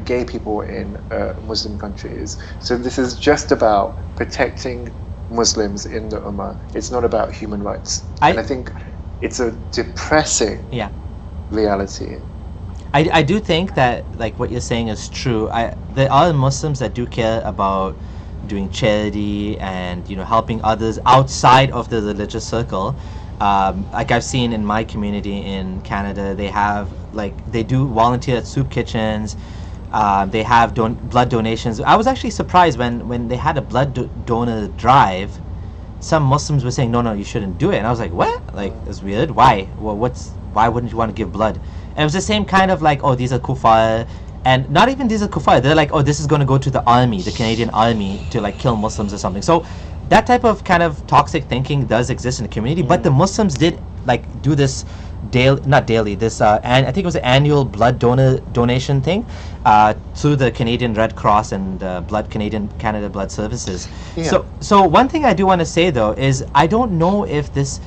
S2: gay people in Muslim countries. So this is just about protecting Muslims in the Ummah. It's not about human rights. And I think it's a depressing reality.
S1: I do think that, like, what you're saying is true. There are Muslims that do care about doing charity and, you know, helping others outside of the religious circle. Like I've seen in my community in Canada, they have, like, they do volunteer at soup kitchens. They have blood donations. I was actually surprised when they had a blood donor drive. Some Muslims were saying, no, you shouldn't do it. And I was like, what? Like, it's weird. Why? Well, why wouldn't you want to give blood? And it was the same kind of like, oh, these are kuffar. And not even these are kuffar. They're like, oh, this is going to go to the army, the Canadian army, to like kill Muslims or something. So that type of kind of toxic thinking does exist in the community. But the Muslims did like do this not daily, this and I think it was an annual blood donation thing through the Canadian Red Cross and Canada Blood Services. So one thing I do want to say though is I don't know if this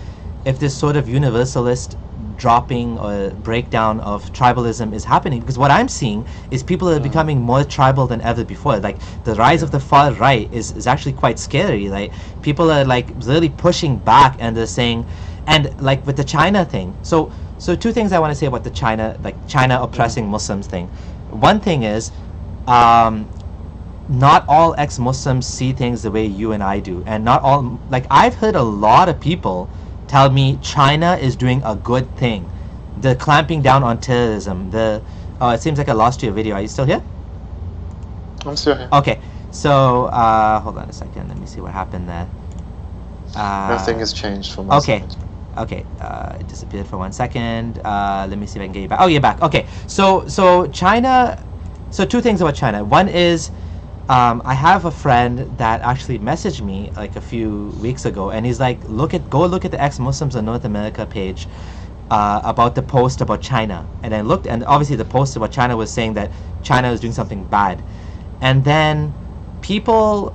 S1: sort of universalist dropping or breakdown of tribalism is happening, because what I'm seeing is people are becoming more tribal than ever before. Like the rise of the far right is actually quite scary. Like people are like really pushing back, and they're saying, and like with the China thing. So two things I want to say about the China oppressing Muslims thing. One thing is, not all ex-Muslims see things the way you and I do, and not all, like I've heard a lot of people tell me China is doing a good thing. They're clamping down on terrorism. It seems like I lost your video. Are you still here?
S2: I'm still here.
S1: Okay, so hold on a second. Let me see what happened there.
S2: Nothing has changed from my side.
S1: Okay, it disappeared for 1 second. Let me see if I can get you back. Oh, you're back. Okay, so China. So two things about China. One is, I have a friend that actually messaged me like a few weeks ago, and he's like, go look at the ex-Muslims in North America page about the post about China. And I looked, and obviously the post about China was saying that China is doing something bad. And then people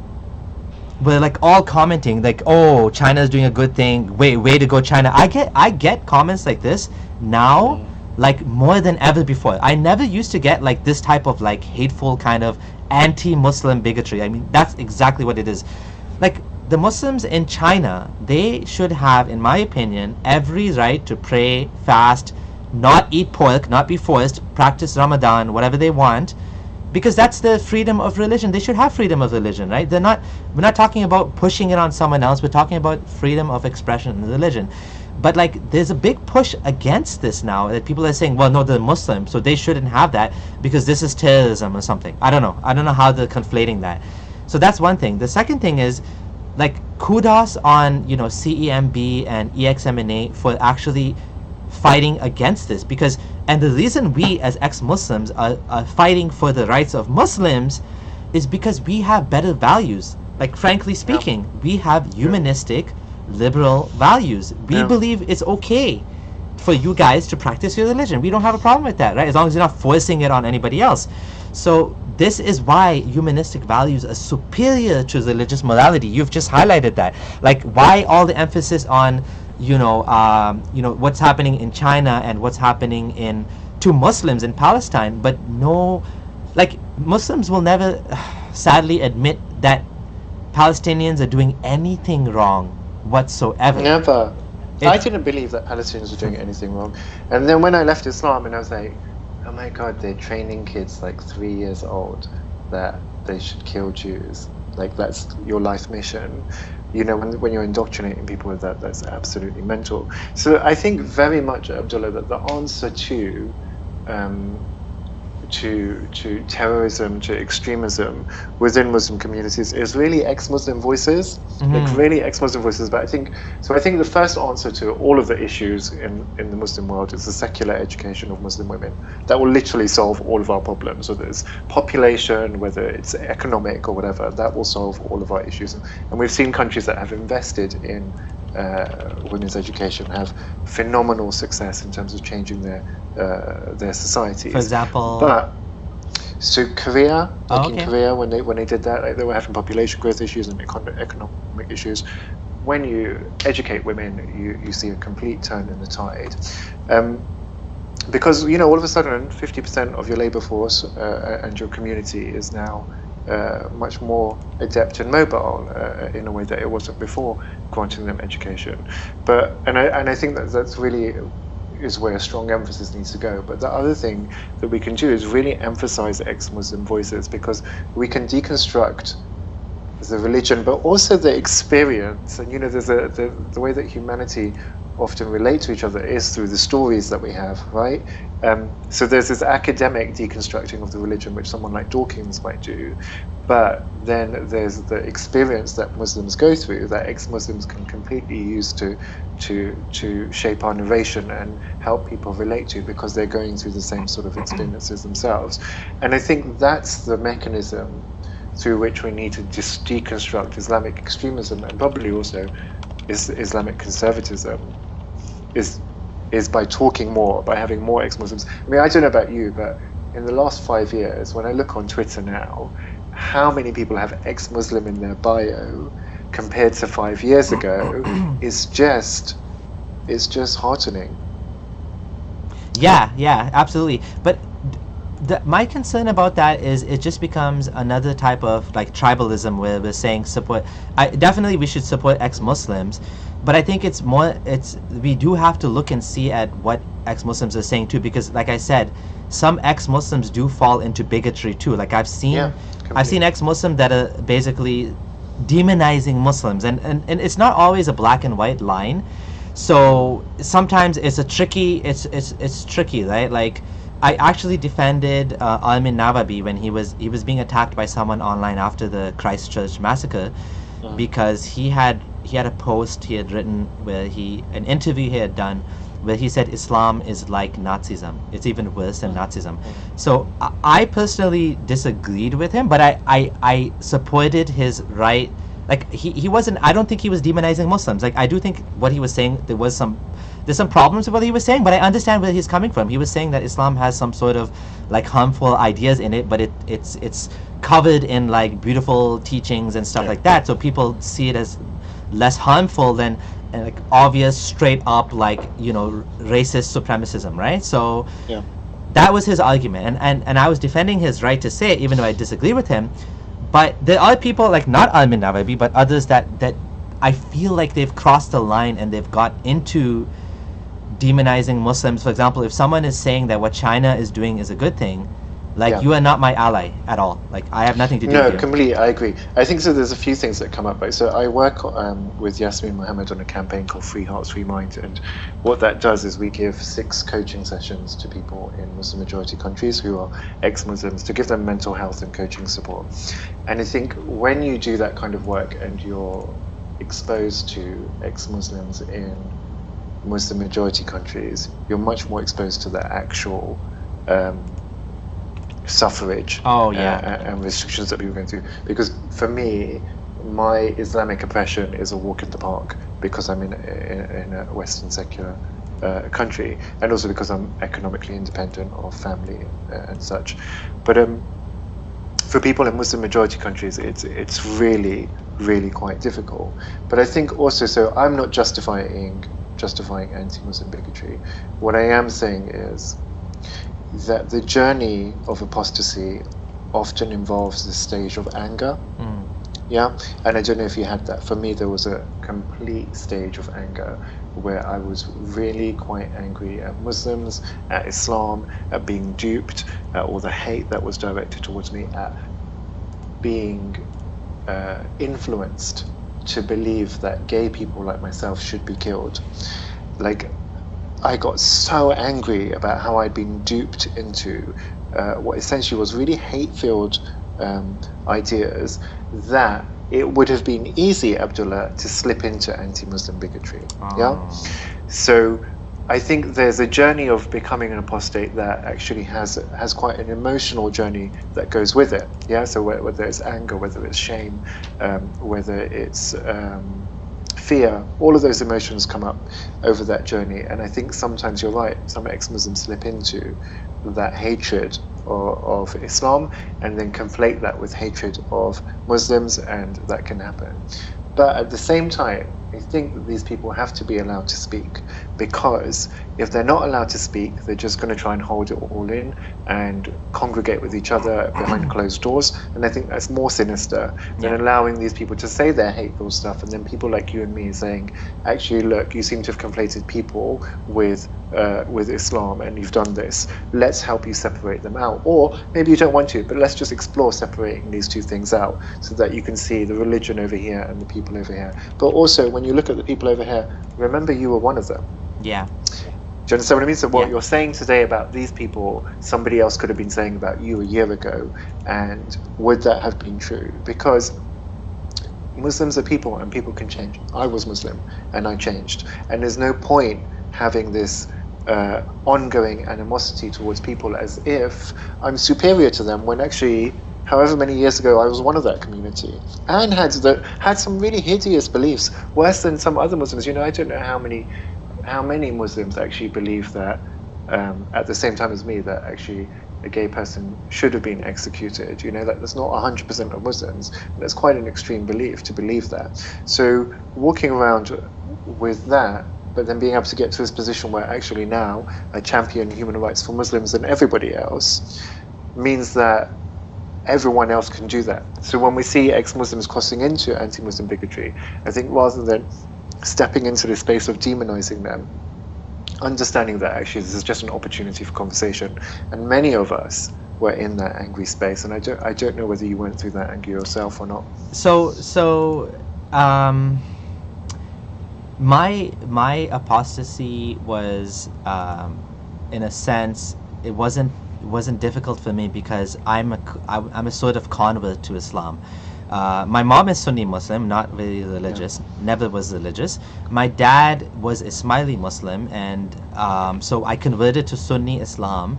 S1: were like all commenting like, oh, China is doing a good thing, way to go China. I get comments like this now like more than ever before. I never used to get like this type of like hateful kind of anti-Muslim bigotry. I mean, that's exactly what it is. Like the Muslims in China, they should have, in my opinion, every right to pray, fast, not eat pork, not be forced, practice Ramadan, whatever they want, because that's the freedom of religion. They should have freedom of religion, right? We're not talking about pushing it on someone else. We're talking about freedom of expression in religion. But like there's a big push against this now, that people are saying, well, no, they're Muslim, so they shouldn't have that because this is terrorism or something. I don't know how they're conflating that. So that's one thing. The second thing is, like, kudos on, you know, CEMB and EXMNA for actually fighting against this, because, and the reason we as ex-Muslims are fighting for the rights of Muslims is because we have better values. Like, frankly speaking, we have humanistic, liberal values. We believe it's okay for you guys to practice your religion. We don't have a problem with that, right? As long as you're not forcing it on anybody else. So this is why humanistic values are superior to religious morality. You've just highlighted that. Like, why all the emphasis on, what's happening in China and what's happening to Muslims in Palestine, but no, like, Muslims will never sadly admit that Palestinians are doing anything wrong whatsoever.
S2: Never. I didn't believe that Palestinians were doing anything wrong. And then when I left Islam, and I was like, oh my God, they're training kids like 3 years old. that they should kill Jews. Like, that's your life mission. You know, when you're indoctrinating people with that, that's absolutely mental. So I think very much, Abdullah, that the answer to terrorism, to extremism within Muslim communities is really ex-Muslim voices, like really ex-Muslim voices. But I think the first answer to all of the issues in the Muslim world is the secular education of Muslim women. That will literally solve all of our problems, whether it's population, whether it's economic or whatever. That will solve all of our issues. And we've seen countries that have invested in women's education have phenomenal success in terms of changing their societies.
S1: For example,
S2: so Korea,
S1: okay.
S2: in Korea, when they did that, like, they were having population growth issues and economic issues. When you educate women, you see a complete turn in the tide, because, you know, all of a sudden 50% of your labor force and your community is now much more adept and mobile in a way that it wasn't before granting them education. And I think that's really is where a strong emphasis needs to go. But the other thing that we can do is really emphasize ex-Muslim voices, because we can deconstruct the religion, but also the experience. And, you know, there's the way that humanity often relate to each other is through the stories that we have, right? So there's this academic deconstructing of the religion, which someone like Dawkins might do, but then there's the experience that Muslims go through that ex-Muslims can completely use to shape our narration and help people relate to, because they're going through the same sort of experiences themselves. And I think that's the mechanism through which we need to just deconstruct Islamic extremism, and probably also Islamic conservatism, is by talking more, by having more ex-Muslims. I mean, I don't know about you, but in the last 5 years, when I look on Twitter now, how many people have ex-Muslim in their bio compared to 5 years ago is just heartening.
S1: Yeah, absolutely. But my concern about that is it just becomes another type of like tribalism, where we're saying definitely we should support ex-Muslims, but I think we do have to look and see at what ex-Muslims are saying too, because like I said, some ex-Muslims do fall into bigotry too. Like I've seen ex-Muslims that are basically demonizing Muslims, and it's not always a black and white line. So sometimes it's tricky, right? Like I actually defended Almin Navabi when he was being attacked by someone online after the Christchurch massacre, because he had a post he had written where an interview he had done where he said Islam is like Nazism. It's even worse than Nazism. So I personally disagreed with him, but I supported his right. Like he wasn't. I don't think he was demonizing Muslims. Like I do think what he was saying, there's some problems with what he was saying, but I understand where he's coming from. He was saying that Islam has some sort of like harmful ideas in it, but it's covered in like beautiful teachings and stuff like that. So people see it as less harmful than like obvious straight up like, you know, racist supremacism, right? So that was his argument, and I was defending his right to say it, even though I disagree with him. But there are people like not Almin Navabi, but others that I feel like they've crossed the line and they've got into demonizing Muslims. For example, if someone is saying that what China is doing is a good thing, like you are not my ally at all. Like I have nothing to do with you.
S2: No, completely, I agree. I think so. There's a few things that come up. So I work with Yasmin Mohammed on a campaign called Free Hearts, Free Mind, and what that does is we give 6 coaching sessions to people in Muslim majority countries who are ex-Muslims to give them mental health and coaching support. And I think when you do that kind of work and you're exposed to ex-Muslims in Muslim majority countries, you're much more exposed to the actual suffrage and restrictions that people are going through. Because for me, my Islamic oppression is a walk in the park, because I'm in a Western secular country, and also because I'm economically independent of family and such. But for people in Muslim majority countries, it's really, really quite difficult. But I think also, so I'm not justifying anti-Muslim bigotry. What I am saying is that the journey of apostasy often involves this stage of anger. And I don't know if you had that. For me, there was a complete stage of anger where I was really quite angry at Muslims, at Islam, at being duped, at all the hate that was directed towards me, at being influenced to believe that gay people like myself should be killed. Like, I got so angry about how I'd been duped into what essentially was really hate-filled ideas, that it would have been easy, Abdullah, to slip into anti-Muslim bigotry. Yeah. So I think there's a journey of becoming an apostate that actually has quite an emotional journey that goes with it. Yeah. So whether it's anger, whether it's shame, whether it's fear, all of those emotions come up over that journey. And I think sometimes you're right, some ex-Muslims slip into that hatred of Islam and then conflate that with hatred of Muslims, and that can happen. But at the same time, I think that these people have to be allowed to speak, because if they're not allowed to speak, they're just going to try and hold it all in and congregate with each other behind closed doors. And I think that's more sinister than allowing these people to say their hateful stuff, and then people like you and me saying, actually, look, you seem to have conflated people with Islam and you've done this. Let's help you separate them out. Or maybe you don't want to, but let's just explore separating these two things out so that you can see the religion over here and the people over here. But also, when you look at the people over here, remember you were one of them.
S1: Yeah.
S2: Do you understand what I mean? So what you're saying today about these people, somebody else could have been saying about you a year ago, and would that have been true? Because Muslims are people, and people can change. I was Muslim and I changed, and there's no point having this ongoing animosity towards people as if I'm superior to them, when actually, however many years ago, I was one of that community and had some really hideous beliefs, worse than some other Muslims. You know, I don't know how many Muslims actually believe that at the same time as me, that actually a gay person should have been executed. You know, that's not 100% of Muslims. That's quite an extreme belief to believe that. So walking around with that, but then being able to get to this position where actually now I champion human rights for Muslims and everybody else, means that everyone else can do that. So when we see ex-Muslims crossing into anti-Muslim bigotry, I think rather than stepping into the space of demonizing them, understanding that actually this is just an opportunity for conversation, and many of us were in that angry space, and I don't know whether you went through that anger yourself or not.
S1: My apostasy was, in a sense, it wasn't difficult for me because I'm a sort of convert to Islam. My mom is Sunni Muslim, not very religious, never was religious. My dad was Ismaili Muslim, and so I converted to Sunni Islam,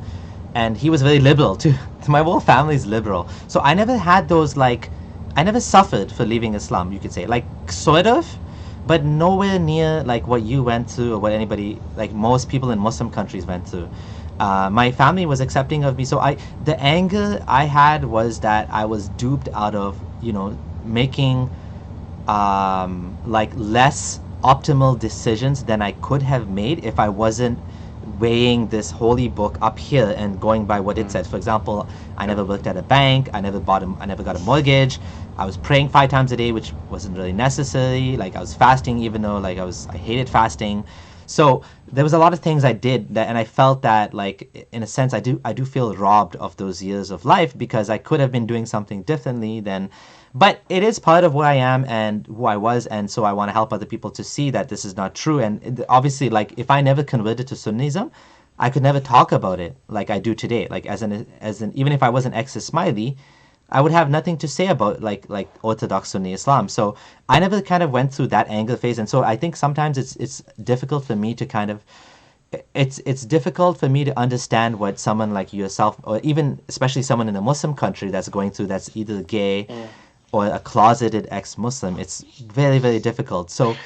S1: and he was very liberal too. My whole family is liberal, so I never had those, like, I never suffered for leaving Islam, you could say, like, sort of, but nowhere near like what you went through or what anybody, like most people in Muslim countries went through. My family was accepting of me, so the anger I had was that I was duped out of, making like less optimal decisions than I could have made if I wasn't weighing this holy book up here and going by what it said. For example, I never worked at a bank, I never got a mortgage, I was praying 5 times a day, which wasn't really necessary. Like, I was fasting, even though like I hated fasting. So there was a lot of things I did that, and I felt that, like, in a sense, I do feel robbed of those years of life because I could have been doing something differently then. But it is part of who I am and who I was, and so I want to help other people to see that this is not true. And obviously, like, if I never converted to Sunnism, I could never talk about it like I do today. Like, as an even if I was an ex-Ismaili, I would have nothing to say about like Orthodox Sunni Islam. So I never kind of went through that anger phase, and so I think sometimes it's difficult for me to kind of it's difficult for me to understand what someone like yourself, or even especially someone in a Muslim country that's going through, that's either gay or a closeted ex-Muslim. It's very, very difficult. So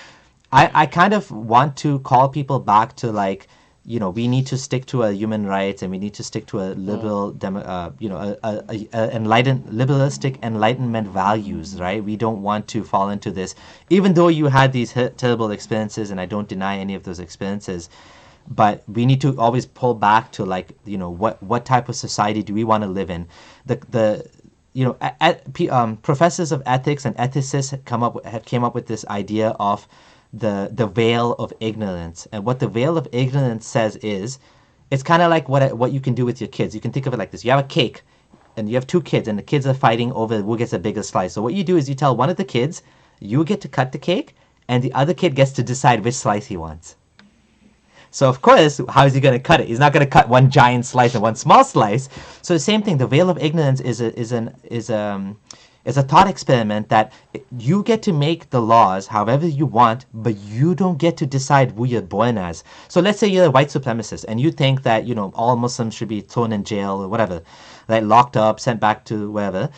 S1: I kind of want to call people back to, like, we need to stick to our human rights, and we need to stick to a liberal, liberalistic enlightenment values, right? We don't want to fall into this, even though you had these terrible experiences, and I don't deny any of those experiences, but we need to always pull back to, like, what type of society do we want to live in? Professors of ethics and ethicists came up with this idea of the veil of ignorance. And what the veil of ignorance says is, it's kind of like what you can do with your kids. You can think of it like this: you have a cake, and you have two kids, and the kids are fighting over who gets the biggest slice. So what you do is you tell one of the kids, you get to cut the cake, and the other kid gets to decide which slice he wants. So of course, how is he going to cut it? He's not going to cut one giant slice and one small slice. So the same thing. The veil of ignorance is a thought experiment that you get to make the laws however you want, but you don't get to decide who you're born as. So let's say you're a white supremacist and you think that all Muslims should be thrown in jail or whatever, like locked up, sent back to wherever.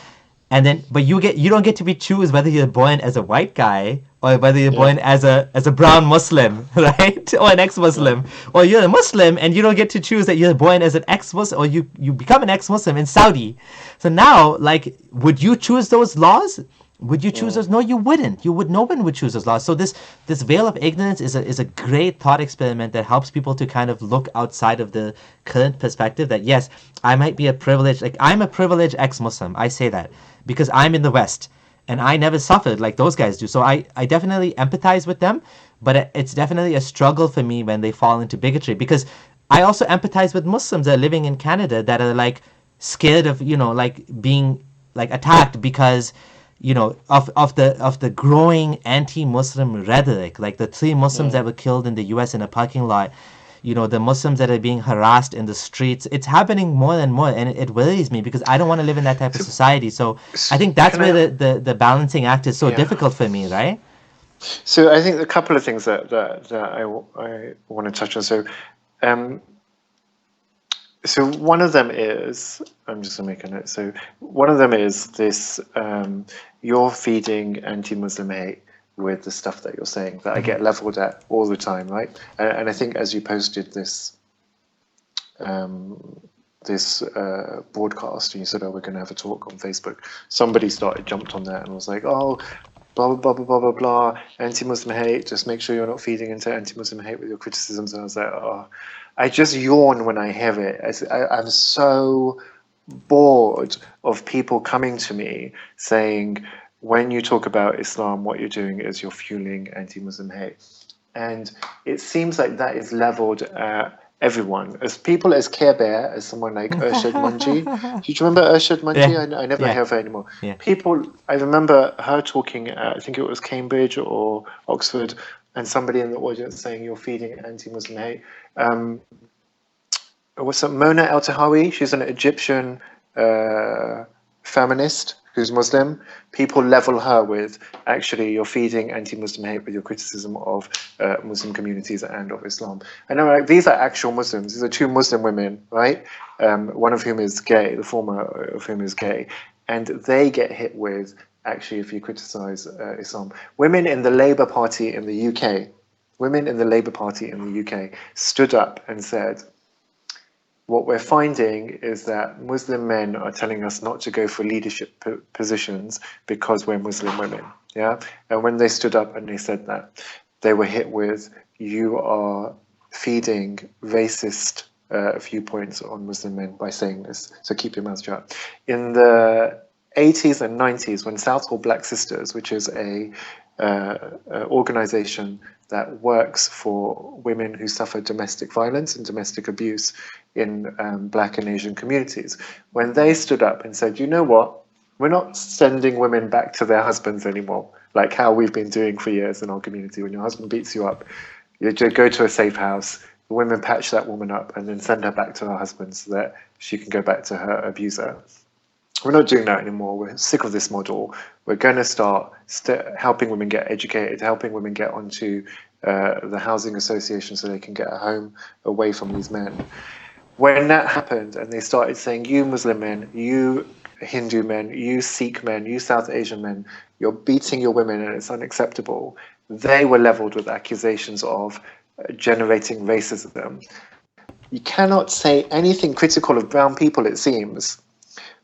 S1: And then, but you don't get to choose whether you're born as a white guy or whether you're born as a brown Muslim, right? Or an ex-Muslim. Or you're a Muslim and you don't get to choose that you're born as an ex-Muslim, or you become an ex-Muslim in Saudi. So now, like, would you choose those laws? Would you choose those? No, you wouldn't. No one would choose those laws. So this veil of ignorance is a great thought experiment that helps people to kind of look outside of the current perspective that, yes, I might be a privileged, like I'm a privileged ex-Muslim. I say that because I'm in the West and I never suffered like those guys do. So I definitely empathize with them, but it's definitely a struggle for me when they fall into bigotry, because I also empathize with Muslims that are living in Canada that are like scared of, like being like attacked because of the growing anti-Muslim rhetoric, like the 3 Muslims that were killed in the U.S. in a parking lot, the Muslims that are being harassed in the streets. It's happening more and more, and it worries me because I don't want to live in that type of society. So I think that's where the balancing act is so difficult for me, right?
S2: So I think a couple of things that I want to touch on. So one of them is, I'm just going to make a note. So one of them is this, you're feeding anti-Muslim hate with the stuff that you're saying that I get leveled at all the time, right? And I think as you posted this broadcast and you said, oh, we're going to have a talk on Facebook, somebody jumped on that and was like, oh, blah, blah, blah, blah, blah, blah, anti-Muslim hate, just make sure you're not feeding into anti-Muslim hate with your criticisms. And I was like, oh, I just yawn when I hear it. I'm so bored of people coming to me saying, when you talk about Islam, what you're doing is you're fueling anti-Muslim hate. And it seems like that is leveled at everyone. As people as Care Bear, as someone like Urshad Manji. Do you remember Urshad Manji?
S1: Yeah.
S2: I never hear of her anymore.
S1: Yeah.
S2: People, I remember her talking at, I think it was Cambridge or Oxford, and somebody in the audience saying you're feeding anti-Muslim hate. What's that? Mona El Tahawi? She's an Egyptian feminist who's Muslim. People level her with, actually, you're feeding anti-Muslim hate with your criticism of Muslim communities and of Islam. I know, like, these are actual Muslims. These are 2 Muslim women, right? One of whom is gay, the former of whom is gay. And they get hit with, actually, if you criticize Islam. Women in the Labour Party in the UK, stood up and said, what we're finding is that Muslim men are telling us not to go for leadership positions because we're Muslim women. Yeah, and when they stood up and they said that, they were hit with, you are feeding racist viewpoints on Muslim men by saying this. So keep your mouth shut. In the 80s and 90s, when Southall Black Sisters, which is a organization that works for women who suffer domestic violence and domestic abuse in Black and Asian communities, when they stood up and said, you know what, we're not sending women back to their husbands anymore, like how we've been doing for years in our community. When your husband beats you up, you go to a safe house, the women patch that woman up and then send her back to her husband so that she can go back to her abuser. We're not doing that anymore. We're sick of this model. We're going to start helping women get educated, helping women get onto the housing association so they can get a home away from these men. When that happened and they started saying, you Muslim men, you Hindu men, you Sikh men, you South Asian men, you're beating your women and it's unacceptable, they were leveled with accusations of generating racism. You cannot say anything critical of brown people, it seems,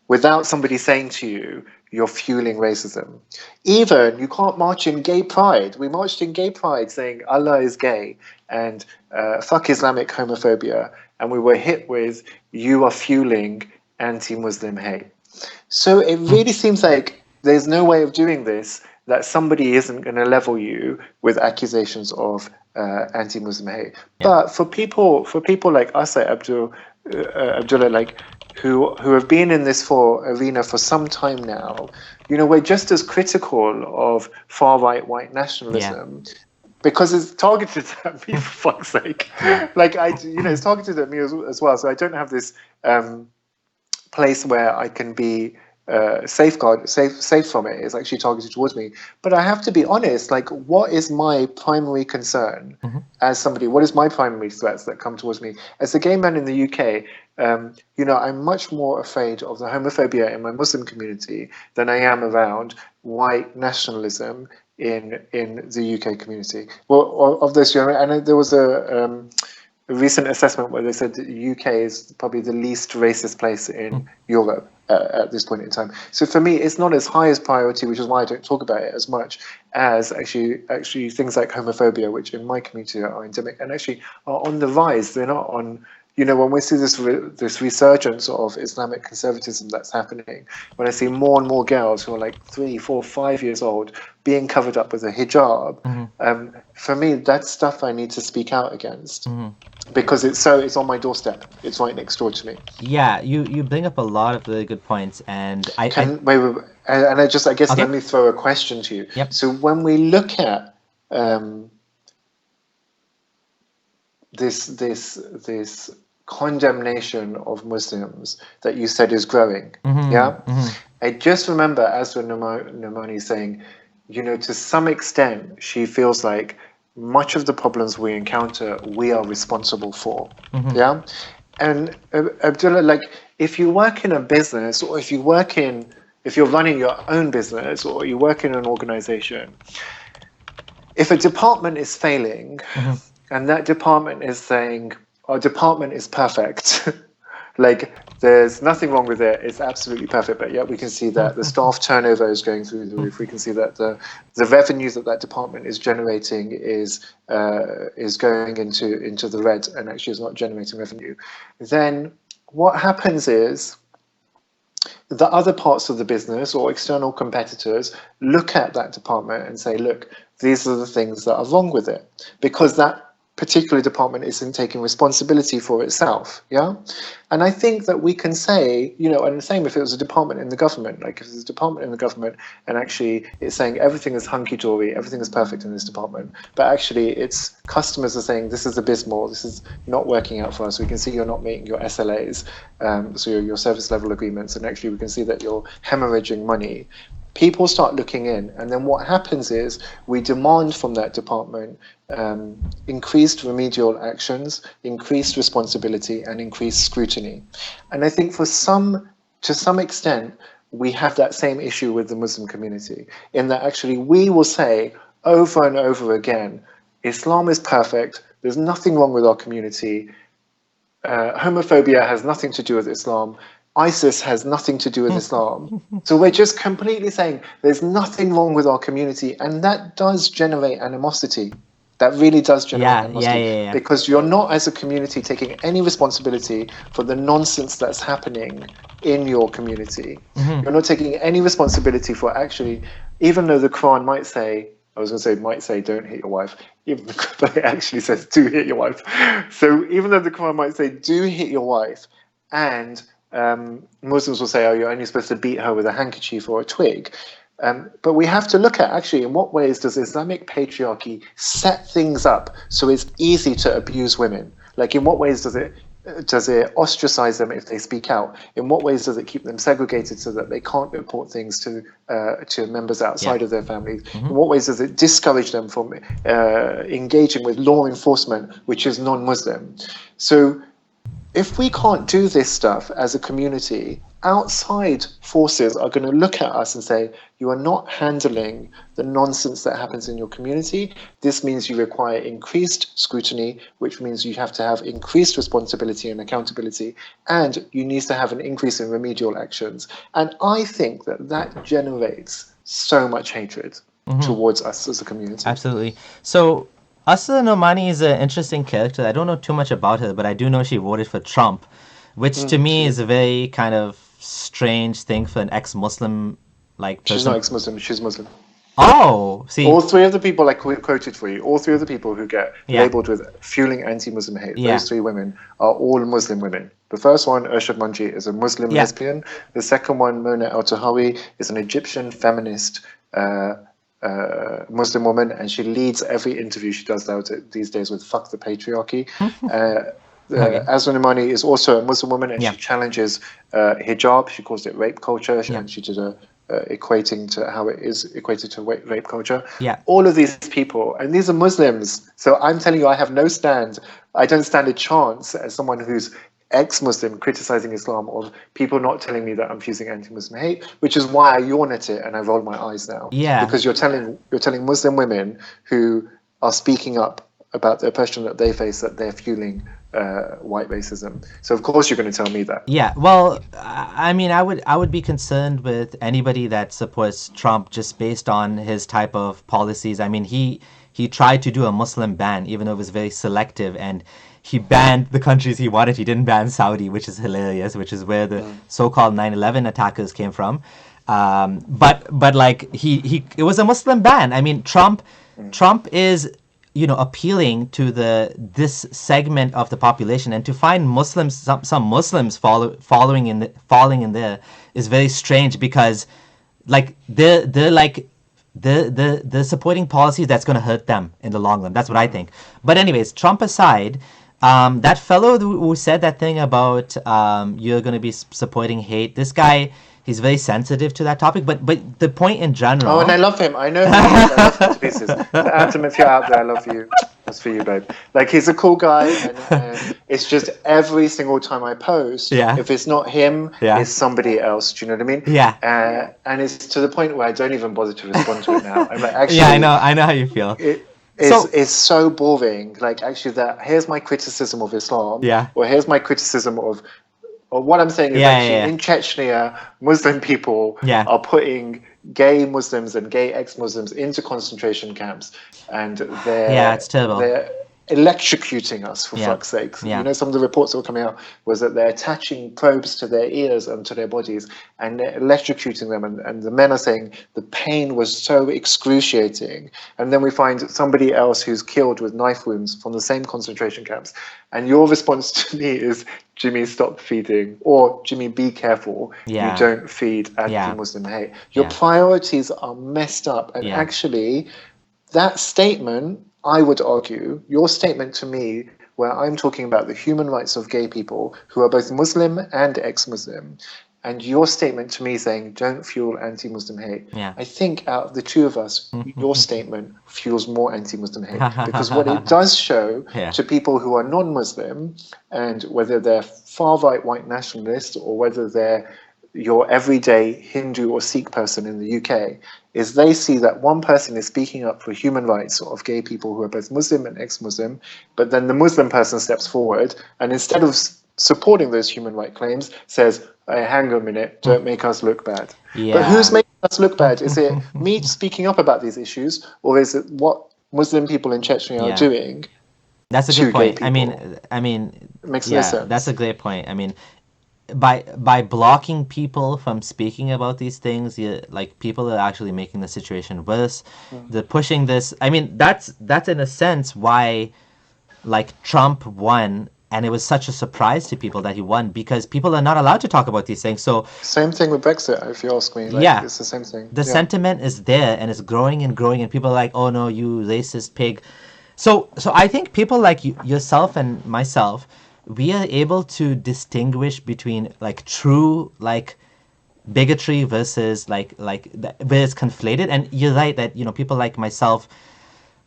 S2: without somebody saying to you, you're fueling racism. Even, you can't march in gay pride. We marched in gay pride saying Allah is gay and fuck Islamic homophobia. And we were hit with, you are fueling anti-Muslim hate. So it really seems like there's no way of doing this that somebody isn't going to level you with accusations of anti-Muslim hate. Yeah. But for people like us at Abdul, Abdullah, like who have been in this arena for some time now, we're just as critical of far right white
S1: Yeah.
S2: nationalism because it's targeted at me, for fuck's sake.
S1: Yeah.
S2: Like it's targeted at me as well. So I don't have this place where I can be safe from it. It's actually targeted towards me. But I have to be honest. Like, what is my primary concern
S1: Mm-hmm.
S2: as somebody? What is my primary threats that come towards me as a gay man in the UK? I'm much more afraid of the homophobia in my Muslim community than I am around white nationalism in the UK community. Well, of this, and there was a recent assessment where they said that the UK is probably the least racist place in Europe at this point in time. So for me, it's not as high as priority, which is why I don't talk about it as much as actually things like homophobia, which in my community are endemic and actually are on the rise. They're not on. When we see this resurgence of Islamic conservatism that's happening, when I see more and more girls who are like 3, 4, 5 years old being covered up with a hijab, for me, that's stuff I need to speak out against because it's on my doorstep. It's right next door to me.
S1: Yeah, you bring up a lot of really good points, and
S2: Wait, and I guess
S1: okay.
S2: let me throw a question to you.
S1: Yep.
S2: So when we look at this condemnation of Muslims that you said is growing, I just remember Asra Nomani saying, to some extent, she feels like much of the problems we encounter, we are responsible for. Yeah. And Abdullah, like, if you work in a business, or if you're running your own business, or you work in an organization, if a department is failing, and that department is saying, our department is perfect, like, there's nothing wrong with it, it's absolutely perfect, but yet we can see that the staff turnover is going through the roof. We can see that the revenues that department is generating is going into the red and actually is not generating revenue. Then what happens is the other parts of the business or external competitors look at that department and say, look, these are the things that are wrong with it, because that particular department isn't taking responsibility for itself. Yeah. And I think that we can say, and the same if it was a department in the government, like if there's a department in the government and actually it's saying everything is hunky-dory, everything is perfect in this department, but actually its customers are saying this is abysmal, this is not working out for us, we can see you're not meeting your SLAs, so your service level agreements, and actually we can see that you're hemorrhaging money. People start looking in, and then what happens is we demand from that department increased remedial actions, increased responsibility, and increased scrutiny. And I think to some extent, we have that same issue with the Muslim community, in that actually we will say over and over again, Islam is perfect, there's nothing wrong with our community, homophobia has nothing to do with Islam, ISIS has nothing to do with Islam. So we're just completely saying there's nothing wrong with our community, and that does generate animosity. That really does generate animosity.
S1: Yeah.
S2: Because you're not, as a community, taking any responsibility for the nonsense that's happening in your community. You're not taking any responsibility for actually, even though the Quran might say, don't hit your wife, but it actually says do hit your wife. So even though the Quran might say do hit your wife, and Muslims will say, oh, you're only supposed to beat her with a handkerchief or a twig. But we have to look at actually in what ways does Islamic patriarchy set things up so it's easy to abuse women? Like in what ways does it ostracize them if they speak out? In what ways does it keep them segregated so that they can't report things to members outside of their families? In what ways does it discourage them from engaging with law enforcement, which is non-Muslim? So if we can't do this stuff as a community, outside forces are going to look at us and say, you are not handling the nonsense that happens in your community. This means you require increased scrutiny, which means you have to have increased responsibility and accountability, and you need to have an increase in remedial actions. And I think that generates so much hatred towards us as a community.
S1: Absolutely. So Asra Nomani is an interesting character. I don't know too much about her, but I do know she voted for Trump, which to me is a very kind of strange thing for an ex-Muslim like person.
S2: She's not ex-Muslim, she's Muslim.
S1: Oh, see.
S2: All three of the people I quoted for you, all three of the people who get labeled with fueling anti-Muslim hate, those three women are all Muslim women. The first one, Urshad Manji, is a Muslim
S1: Yeah.
S2: lesbian. The second one, Mona El-Tahawi, is an Egyptian feminist Muslim woman, and she leads every interview she does these days with "fuck the patriarchy."
S1: Okay.
S2: Asma Nomani is also a Muslim woman, and
S1: Yeah.
S2: she challenges hijab. She calls it rape culture,
S1: Yeah.
S2: and she did a equating to how it is equated to rape culture.
S1: Yeah.
S2: All of these people, and these are Muslims. So I'm telling you, I have no stand. I don't stand a chance as someone who's ex-Muslim criticizing Islam, or people not telling me that I'm fusing anti-Muslim hate, which is why I yawn at it and I roll my eyes now.
S1: Yeah.
S2: Because you're telling Muslim women who are speaking up about the oppression that they face that they're fueling white racism. So of course you're going to tell me that.
S1: Yeah, well, I mean, I would be concerned with anybody that supports Trump just based on his type of policies. I mean, he tried to do a Muslim ban, even though it was very selective, and he banned the countries he wanted. He didn't ban Saudi, which is hilarious, which is where the so-called 9/11 attackers came from. But like it was a Muslim ban. I mean, Trump is, you know, appealing to this segment of the population, and to find Muslims, some Muslims falling in there is very strange, because like they're supporting policies that's going to hurt them in the long run. That's what I think. But anyways, Trump aside, that fellow who said that thing about you're going to be supporting hate, this guy, he's very sensitive to that topic. But the point in general.
S2: Oh, and I love him. I know him. I love him to pieces. Atom, if you're out there, I love you. That's for you, babe. Like, he's a cool guy, and it's just every single time I post, if it's not him, it's somebody else. Do you know what I mean?
S1: Yeah.
S2: And it's to the point where I don't even bother to respond to it now. I'm like, actually,
S1: yeah, I know how you feel.
S2: It's so boring. Like, actually, here's my criticism of Islam.
S1: Yeah.
S2: Or here's my criticism of. Or what I'm saying is in Chechnya, Muslim people are putting gay Muslims and gay ex-Muslims into concentration camps, and
S1: it's terrible.
S2: They're electrocuting us, for fuck's sake. You know, some of the reports that were coming out was that they're attaching probes to their ears and to their bodies, and they're electrocuting them, and the men are saying the pain was so excruciating. And then we find somebody else who's killed with knife wounds from the same concentration camps, and your response to me is, Jimmy, stop feeding, or Jimmy, be careful. You don't feed anti-Muslim hate. Your priorities are messed up, and actually that statement, I would argue, your statement to me, where I'm talking about the human rights of gay people who are both Muslim and ex-Muslim, and your statement to me saying don't fuel anti-Muslim hate, I think out of the two of us, your statement fuels more anti-Muslim hate, because what it does show to people who are non-Muslim, and whether they're far-right white nationalists or whether they're your everyday Hindu or Sikh person in the UK, is they see that one person is speaking up for human rights of gay people who are both Muslim and ex-Muslim, but then the Muslim person steps forward and instead of supporting those human rights claims says, hey, hang on a minute, don't make us look bad. But who's making us look bad? Is it me speaking up about these issues, or is it what Muslim people in Chechnya are doing?
S1: That's a good point. I mean,
S2: it makes no sense.
S1: That's a great point. I mean, by blocking people from speaking about these things, people are actually making the situation worse. They're pushing this. I mean, that's in a sense why, like, Trump won, and it was such a surprise to people that he won, because people are not allowed to talk about these things. So
S2: same thing with Brexit, if you ask me. It's the same thing.
S1: The sentiment is there, and it's growing and growing, and people are like, oh no, you racist pig. So I think people like yourself and myself, we are able to distinguish between like true like bigotry versus like where it's conflated. And you're right that, you know, people like myself,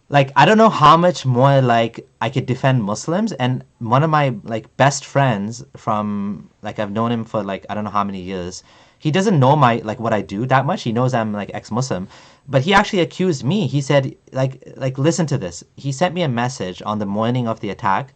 S1: like, I don't know how much more like I could defend Muslims. And one of my like best friends from, like, I've known him for like I don't know how many years, he doesn't know my like what I do that much. He knows I'm like ex-Muslim, but he actually accused me. He said like listen to this. He sent me a message on the morning of the attack,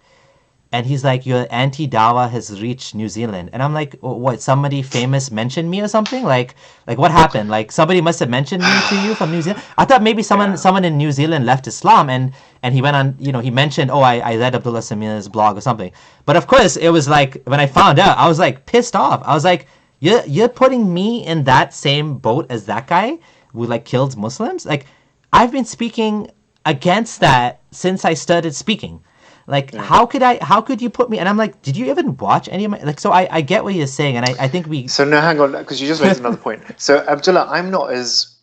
S1: and he's like, your anti-Dawa has reached New Zealand. And I'm like, what, somebody famous mentioned me or something? Like what happened? Like, somebody must have mentioned me to you from New Zealand? I thought maybe someone in New Zealand left Islam, and he went on, you know, he mentioned, I read Abdullah Samir's blog or something. But of course, it was like, when I found out, I was like pissed off. I was like, you're putting me in that same boat as that guy who like killed Muslims? Like, I've been speaking against that since I started speaking. Like,
S2: Yeah.
S1: how could you put me? And I'm like, did you even watch any of my, like, so I get what you're saying. And I think we,
S2: So no, hang on, because you just raised another point. So Abdullah, I'm not as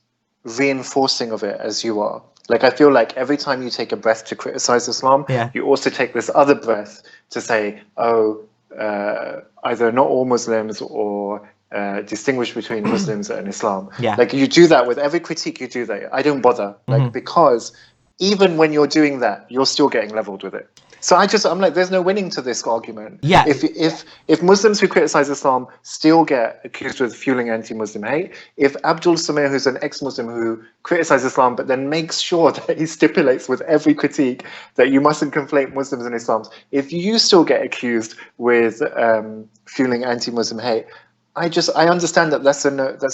S2: reinforcing of it as you are. Like, I feel like every time you take a breath to criticize Islam,
S1: Yeah.
S2: you also take this other breath to say, oh, either not all Muslims or distinguish between Muslims and Islam.
S1: Yeah.
S2: Like, you do that with every critique, you do that. I don't bother. Like, because even when you're doing that, you're still getting leveled with it. So I'm like, there's no winning to this argument.
S1: Yeah.
S2: If Muslims who criticize Islam still get accused with fueling anti-Muslim hate, if Abdul Samir, who's an ex-Muslim who criticizes Islam, but then makes sure that he stipulates with every critique that you mustn't conflate Muslims and Islam, if you still get accused with fueling anti-Muslim hate, I understand that that's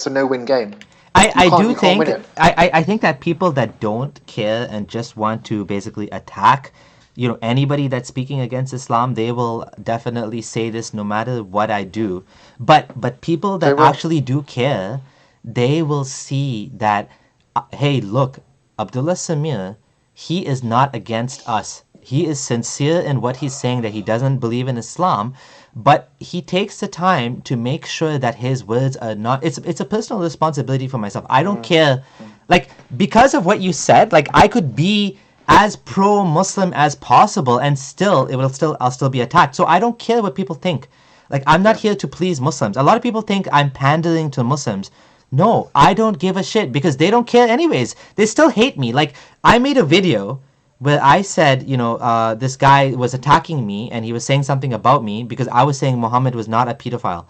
S2: a no-win game.
S1: I do
S2: You can't win
S1: think
S2: it.
S1: I think that people that don't care and just want to basically attack, you know, anybody that's speaking against Islam, they will definitely say this no matter what I do. But people
S2: They
S1: that
S2: will.
S1: actually do care, they will see that, hey, look, Abdullah Samir, he is not against us. He is sincere in what he's saying, that he doesn't believe in Islam, but he takes the time to make sure that his words are not, it's a personal responsibility for myself. I don't care, like, because of what you said, like, I could be as pro-Muslim as possible and still I'll still be attacked. So I don't care what people think. Like, I'm not here to please Muslims. A lot of people think I'm pandering to Muslims. No, I don't give a shit, because they don't care anyways. They still hate me. Like, I made a video where I said, you know, this guy was attacking me and he was saying something about me because I was saying Muhammad was not a pedophile.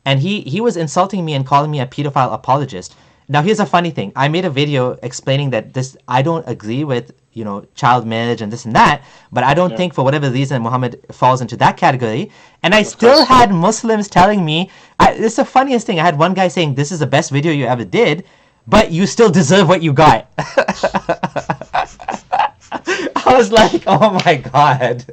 S1: And he was insulting me and calling me a pedophile apologist. Now, here's a funny thing. I made a video explaining that I don't agree with, you know, child marriage and this and that, but I don't think for whatever reason Muhammad falls into that category. And I still
S2: course.
S1: had Muslims telling me, it's the funniest thing. I had one guy saying, this is the best video you ever did, but you still deserve what you got. I was like, oh my god,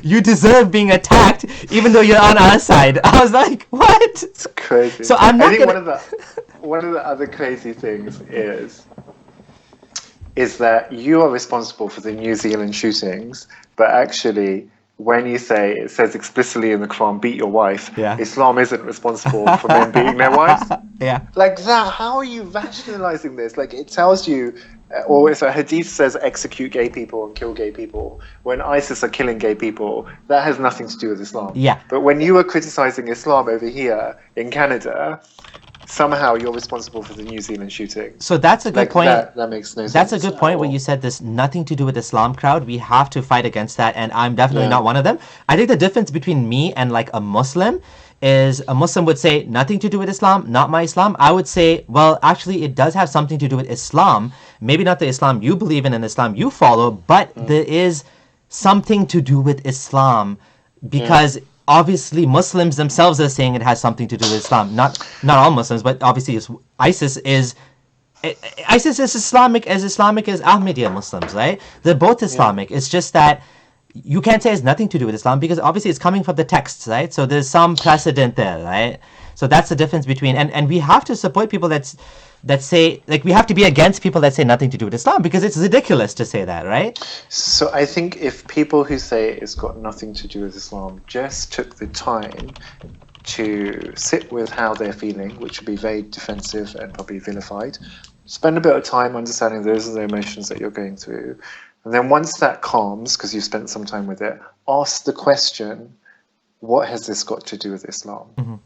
S1: you deserve being attacked even though you're on our side. I was like, what?
S2: It's crazy.
S1: So I'm not
S2: I think
S1: gonna...
S2: one of the other crazy things is that you are responsible for the New Zealand shootings, but actually, when you say it says explicitly in the Quran, beat your wife,
S1: Yeah.
S2: Islam isn't responsible for men beating their wives.
S1: Yeah.
S2: Like that, how are you rationalizing this? Like, it tells you, or if a hadith says execute gay people and kill gay people, when ISIS are killing gay people, that has nothing to do with Islam.
S1: Yeah.
S2: But when you are criticizing Islam over here in Canada, somehow you're responsible for the New Zealand shooting.
S1: So that's a good point.
S2: That makes no sense.
S1: That's a good point
S2: at
S1: when
S2: all.
S1: you said this nothing to do with Islam crowd. We have to fight against that, and I'm definitely
S2: Yeah.
S1: not one of them. I think the difference between me and like a Muslim is a Muslim would say nothing to do with Islam, not my Islam. I would say, well, actually it does have something to do with Islam. Maybe not the Islam you believe in and Islam you follow, but there is something to do with Islam, because obviously Muslims themselves are saying it has something to do with Islam. Not all Muslims, but obviously ISIS is Islamic as Ahmadiyya Muslims, right? They're both Islamic. It's just that you can't say it's nothing to do with Islam because obviously it's coming from the texts, right? So there's some precedent there, right? So that's the difference between, and we have to support people that say, like, we have to be against people that say nothing to do with Islam, because it's ridiculous to say that, right?
S2: So I think if people who say it's got nothing to do with Islam just took the time to sit with how they're feeling, which would be very defensive and probably vilified, spend a bit of time understanding those are the emotions that you're going through, and then once that calms, because you've spent some time with it, ask the question, what has this got to do with Islam?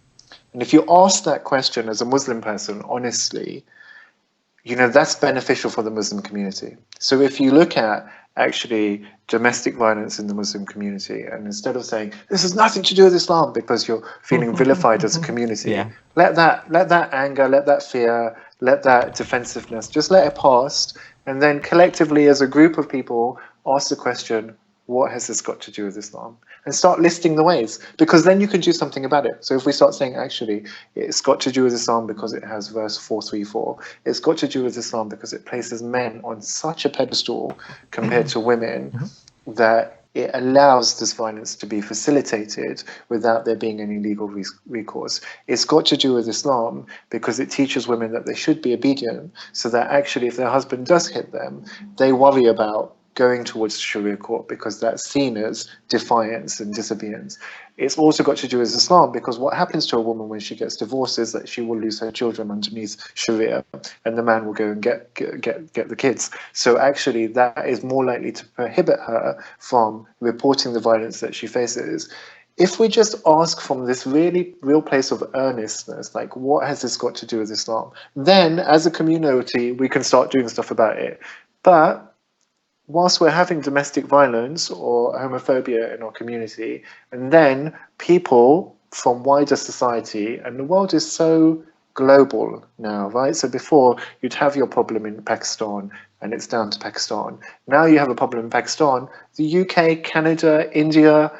S2: And if you ask that question as a Muslim person, honestly, you know, that's beneficial for the Muslim community. So if you look at actually domestic violence in the Muslim community, and instead of saying, this has nothing to do with Islam because you're feeling vilified as a community,
S1: Yeah.
S2: let that anger, let that fear, let that defensiveness, just let it pass. And then collectively as a group of people, ask the question, what has this got to do with Islam? And start listing the ways, because then you can do something about it. So if we start saying, actually, it's got to do with Islam because it has verse 434, it's got to do with Islam because it places men on such a pedestal compared to women that it allows this violence to be facilitated without there being any legal recourse. It's got to do with Islam because it teaches women that they should be obedient, so that actually if their husband does hit them, they worry about going towards the Sharia court because that's seen as defiance and disobedience. It's also got to do with Islam, because what happens to a woman when she gets divorced is that she will lose her children underneath Sharia, and the man will go and get the kids. So actually, that is more likely to prohibit her from reporting the violence that she faces. If we just ask from this really real place of earnestness, like, what has this got to do with Islam? Then, as a community, we can start doing stuff about it. But whilst we're having domestic violence or homophobia in our community, and then people from wider society, and the world is so global now, right? So before, you'd have your problem in Pakistan, and it's down to Pakistan. Now you have a problem in Pakistan. The UK, Canada, India,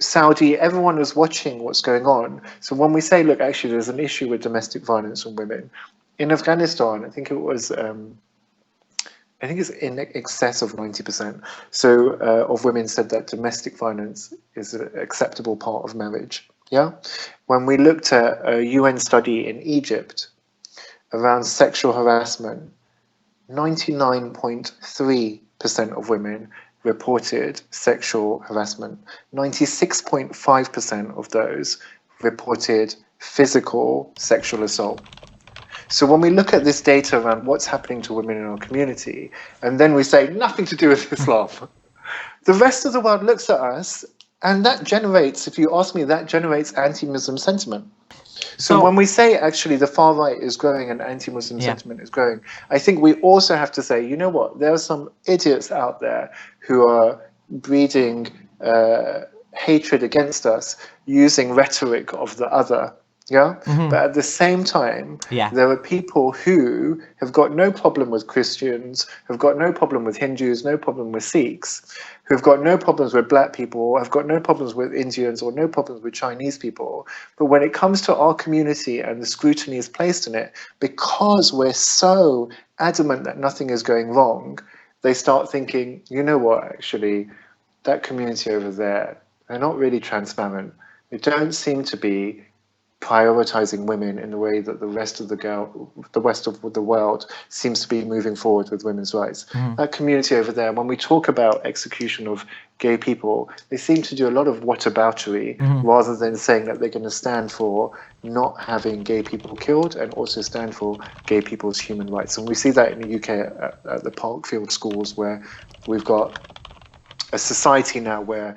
S2: Saudi, everyone is watching what's going on. So when we say, look, actually, there's an issue with domestic violence on women. In Afghanistan, I think it's in excess of 90%. So of women said that domestic violence is an acceptable part of marriage. Yeah. When we looked at a UN study in Egypt around sexual harassment, 99.3% of women reported sexual harassment. 96.5% of those reported physical sexual assault. So when we look at this data around what's happening to women in our community, and then we say nothing to do with Islam, the rest of the world looks at us, and that generates, if you ask me, that generates anti-Muslim sentiment. So when we say actually the far right is growing and anti-Muslim sentiment is growing, I think we also have to say, you know what, there are some idiots out there who are breeding hatred against us using rhetoric of the other. Yeah. But at the same time, there are people who have got no problem with Christians, have got no problem with Hindus, no problem with Sikhs, who've got no problems with black people, have got no problems with Indians, or no problems with Chinese people. But when it comes to our community and the scrutiny is placed in it, because we're so adamant that nothing is going wrong, they start thinking, you know what, actually, that community over there, they're not really transparent. They don't seem to be prioritizing women in the way that the rest of the world seems to be moving forward with women's rights. That community over there, when we talk about execution of gay people, they seem to do a lot of whataboutery rather than saying that they're going to stand for not having gay people killed and also stand for gay people's human rights. And we see that in the UK at the Parkfield schools, where we've got a society now where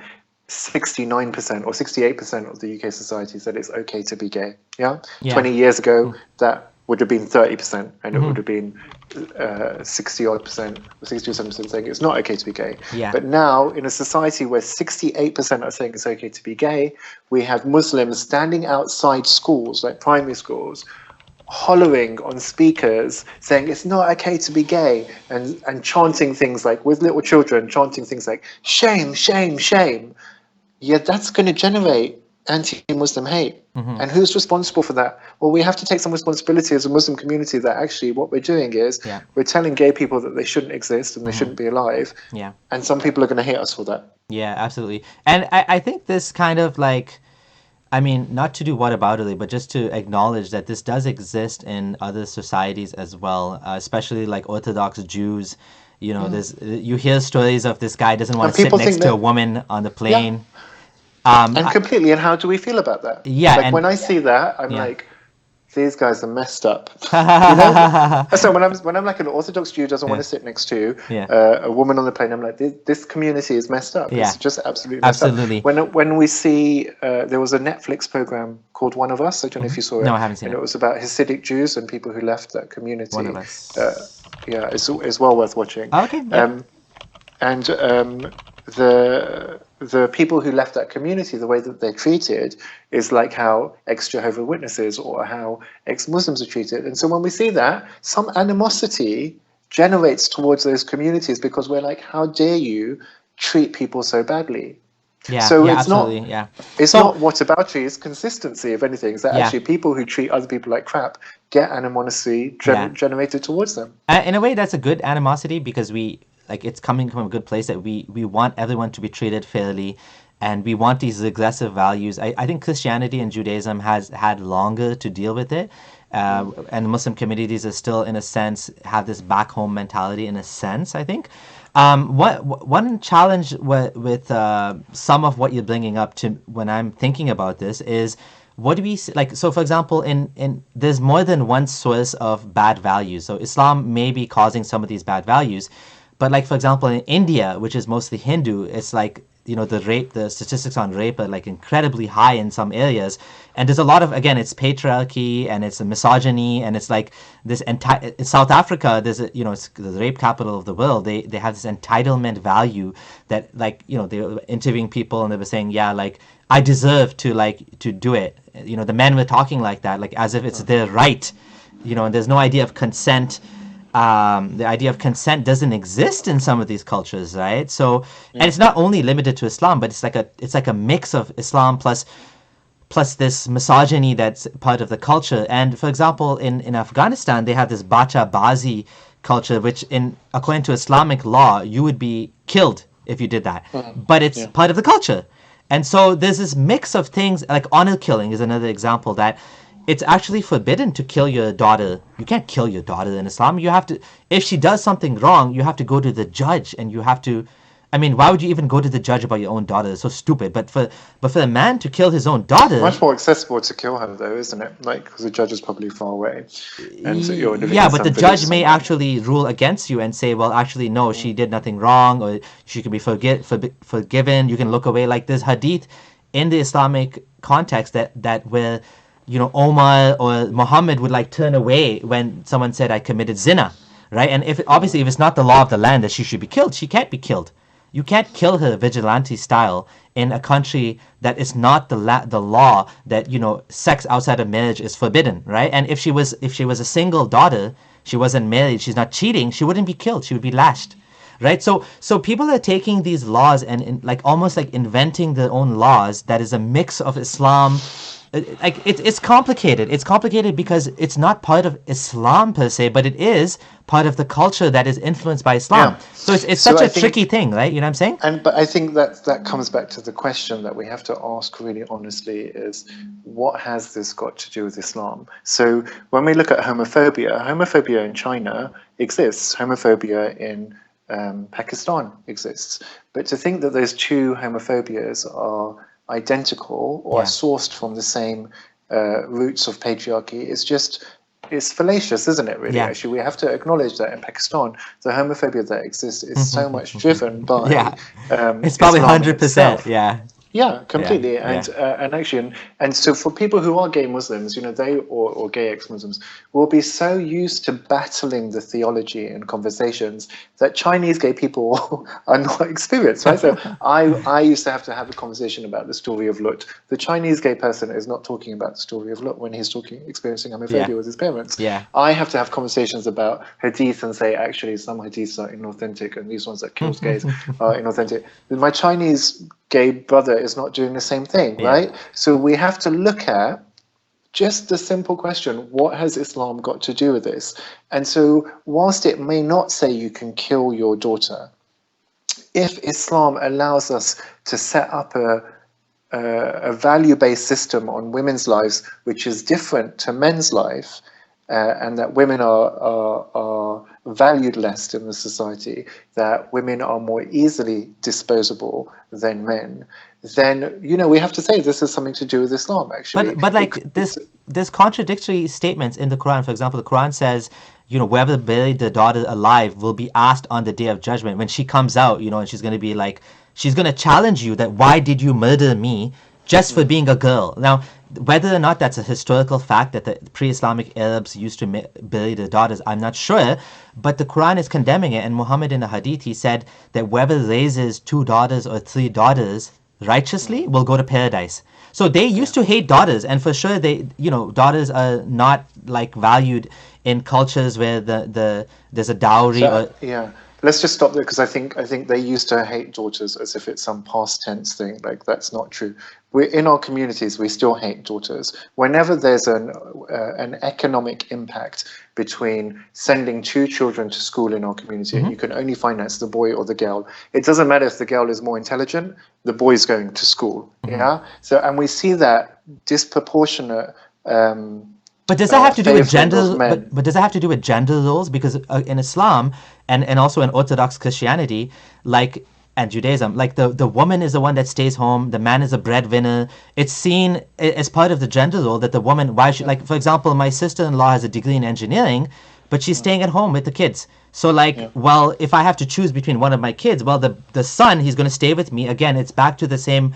S2: 69% or 68% of the UK society said it's okay to be gay. Yeah. 20 years ago, that would have been 30%, and it would have been 60-odd%, 67% saying it's not okay to be gay. But now, in a society where 68% are saying it's okay to be gay, we have Muslims standing outside schools, like primary schools, hollering on speakers saying it's not okay to be gay, and chanting things like, with little children, chanting things like, shame, shame, shame. Yeah, that's going to generate anti-Muslim hate. And who's responsible for that? Well, we have to take some responsibility as a Muslim community that actually what we're doing is we're telling gay people that they shouldn't exist and they shouldn't be alive. And some people are going to hate us for that.
S1: Yeah, absolutely. And I think this kind of like, I mean, not to do whataboutery, but just to acknowledge that this does exist in other societies as well, especially like Orthodox Jews. You know, you hear stories of this guy doesn't want to sit next to a woman on the plane.
S2: And completely. And how do we feel about that?
S1: Yeah.
S2: Like when I see that, I'm like, these guys are messed up. You know? So when I'm like an Orthodox Jew doesn't want to sit next to a woman on the plane, I'm like, this community is messed up. It's just absolutely messed up. When we see, there was a Netflix program called One of Us. I don't know if you saw it.
S1: No, I haven't seen it.
S2: And it was about Hasidic Jews and people who left that community.
S1: One of Us.
S2: It's well worth watching.
S1: Okay.
S2: And the people who left that community, the way that they're treated is like how ex-Jehovah's Witnesses or how ex-Muslims are treated. And so when we see that, some animosity generates towards those communities because we're like, how dare you treat people so badly? So it's
S1: absolutely.
S2: not whataboutery, it's consistency, if anything. It's that actually people who treat other people like crap get animosity generated towards them.
S1: In a way, that's a good animosity because it's coming from a good place that we want everyone to be treated fairly, and we want these regressive values. I think Christianity and Judaism has had longer to deal with it, and Muslim communities are still, in a sense, have this back home mentality, in a sense, I think. One challenge with some of what you're bringing up to when I'm thinking about this is what do we like? So, for example, in there's more than one source of bad values. So, Islam may be causing some of these bad values, but like for example, in India, which is mostly Hindu, it's like the statistics on rape are like incredibly high in some areas, and there's a lot of, again, it's patriarchy and it's a misogyny, and it's like this in South Africa, there's it's the rape capital of the world. They have this entitlement value that, like, they were interviewing people and they were saying, yeah, like, I deserve to do it. The men were talking like that, like as if it's their right, and there's no idea of consent. The idea of consent doesn't exist in some of these cultures, right? So, and it's not only limited to Islam, but it's like a mix of Islam plus this misogyny that's part of the culture. And for example, in Afghanistan, they have this bacha bazi culture, which according to Islamic law, you would be killed if you did that. But it's part of the culture. And so there's this mix of things, like honor killing is another example, that it's actually forbidden to kill your daughter. You can't kill your daughter in Islam. You have to, if she does something wrong, you have to go to the judge, and you have to, I mean, why would you even go to the judge about your own daughter? It's so stupid. But for a man to kill his own daughter,
S2: much more accessible to kill her, though, isn't it? Like, because the judge is probably far away, and so you're living
S1: yeah,
S2: in
S1: but
S2: some
S1: the
S2: village
S1: judge may
S2: somewhere.
S1: actually rule against you and say, well, actually, no, she did nothing wrong, or she can be forgiven. You can look away. Like there's hadith in the Islamic context that where Omar or Muhammad would like turn away when someone said I committed zina, right? And if obviously if it's not the law of the land that she should be killed, she can't be killed. You can't kill her vigilante style in a country that is not the law that sex outside of marriage is forbidden, right? And if she was a single daughter, she wasn't married, she's not cheating, she wouldn't be killed, she would be lashed, right? So people are taking these laws and like almost like inventing their own laws that is a mix of Islam. Like it's complicated. It's complicated because it's not part of Islam per se, but it is part of the culture that is influenced by Islam.
S2: Yeah.
S1: So it's
S2: So
S1: such
S2: I
S1: a
S2: think,
S1: tricky thing, right? You know what I'm saying?
S2: but I think that comes back to the question that we have to ask really honestly is, what has this got to do with Islam? So when we look at homophobia in China exists. Homophobia in Pakistan exists. But to think that those two homophobias are identical or are
S1: Yeah.
S2: sourced from the same roots of patriarchy is fallacious, isn't it, really?
S1: Yeah.
S2: Actually, we have to acknowledge that in Pakistan, the homophobia that exists is so much driven by
S1: Yeah. It's probably
S2: Islam
S1: 100%.
S2: itself.
S1: Yeah.
S2: Yeah, completely.
S1: Yeah.
S2: And actually, and so for people who are gay Muslims, they or gay ex-Muslims will be so used to battling the theology in conversations that Chinese gay people are not experienced, right? So I used to have a conversation about the story of Lut. The Chinese gay person is not talking about the story of Lut when he's experiencing homophobia
S1: Yeah.
S2: with his parents.
S1: Yeah.
S2: I have to have conversations about hadith and say, actually, some hadiths are inauthentic and these ones that kills gays are inauthentic. My Chinese gay brother is not doing the same thing,
S1: Yeah.
S2: right? So we have to look at just the simple question, what has Islam got to do with this? And so whilst it may not say you can kill your daughter, if Islam allows us to set up a value-based system on women's lives which is different to men's life, and that women are valued less in the society, that women are more easily disposable than men, then we have to say this has something to do with Islam, actually.
S1: But like there's contradictory statements in the Quran. For example, the Quran says, whoever buried the daughter alive will be asked on the day of judgment when she comes out, and she's going to be like, she's going to challenge you that why did you murder me just for being a girl? Now, whether or not that's a historical fact that the pre-Islamic Arabs used to bury their daughters, I'm not sure, but the Quran is condemning it. And Muhammad in the Hadith, he said that whoever raises 2 daughters or 3 daughters righteously will go to paradise. So they used to hate daughters, and for sure daughters are not like valued in cultures where there's a dowry.
S2: So, yeah, let's just stop there, because I think they used to hate daughters as if it's some past tense thing. Like, that's not true. We're in our communities, we still hate daughters. Whenever there's an economic impact between sending 2 children to school in our community, and you can only finance the boy or the girl, it doesn't matter if the girl is more intelligent, the boy's going to school. Yeah. So, and we see that disproportionate
S1: But does that have to do with
S2: favouring of
S1: gender?
S2: men.
S1: But does that have to do with gender roles? Because in Islam and also in Orthodox Christianity, like and Judaism, like the woman is the one that stays home, the man is a breadwinner. It's seen as part of the gender role that the woman, why should, like for example, my sister-in-law has a degree in engineering, but she's staying at home with the kids. So like, well, if I have to choose between one of my kids, well, the son, he's going to stay with me. Again, it's back to the same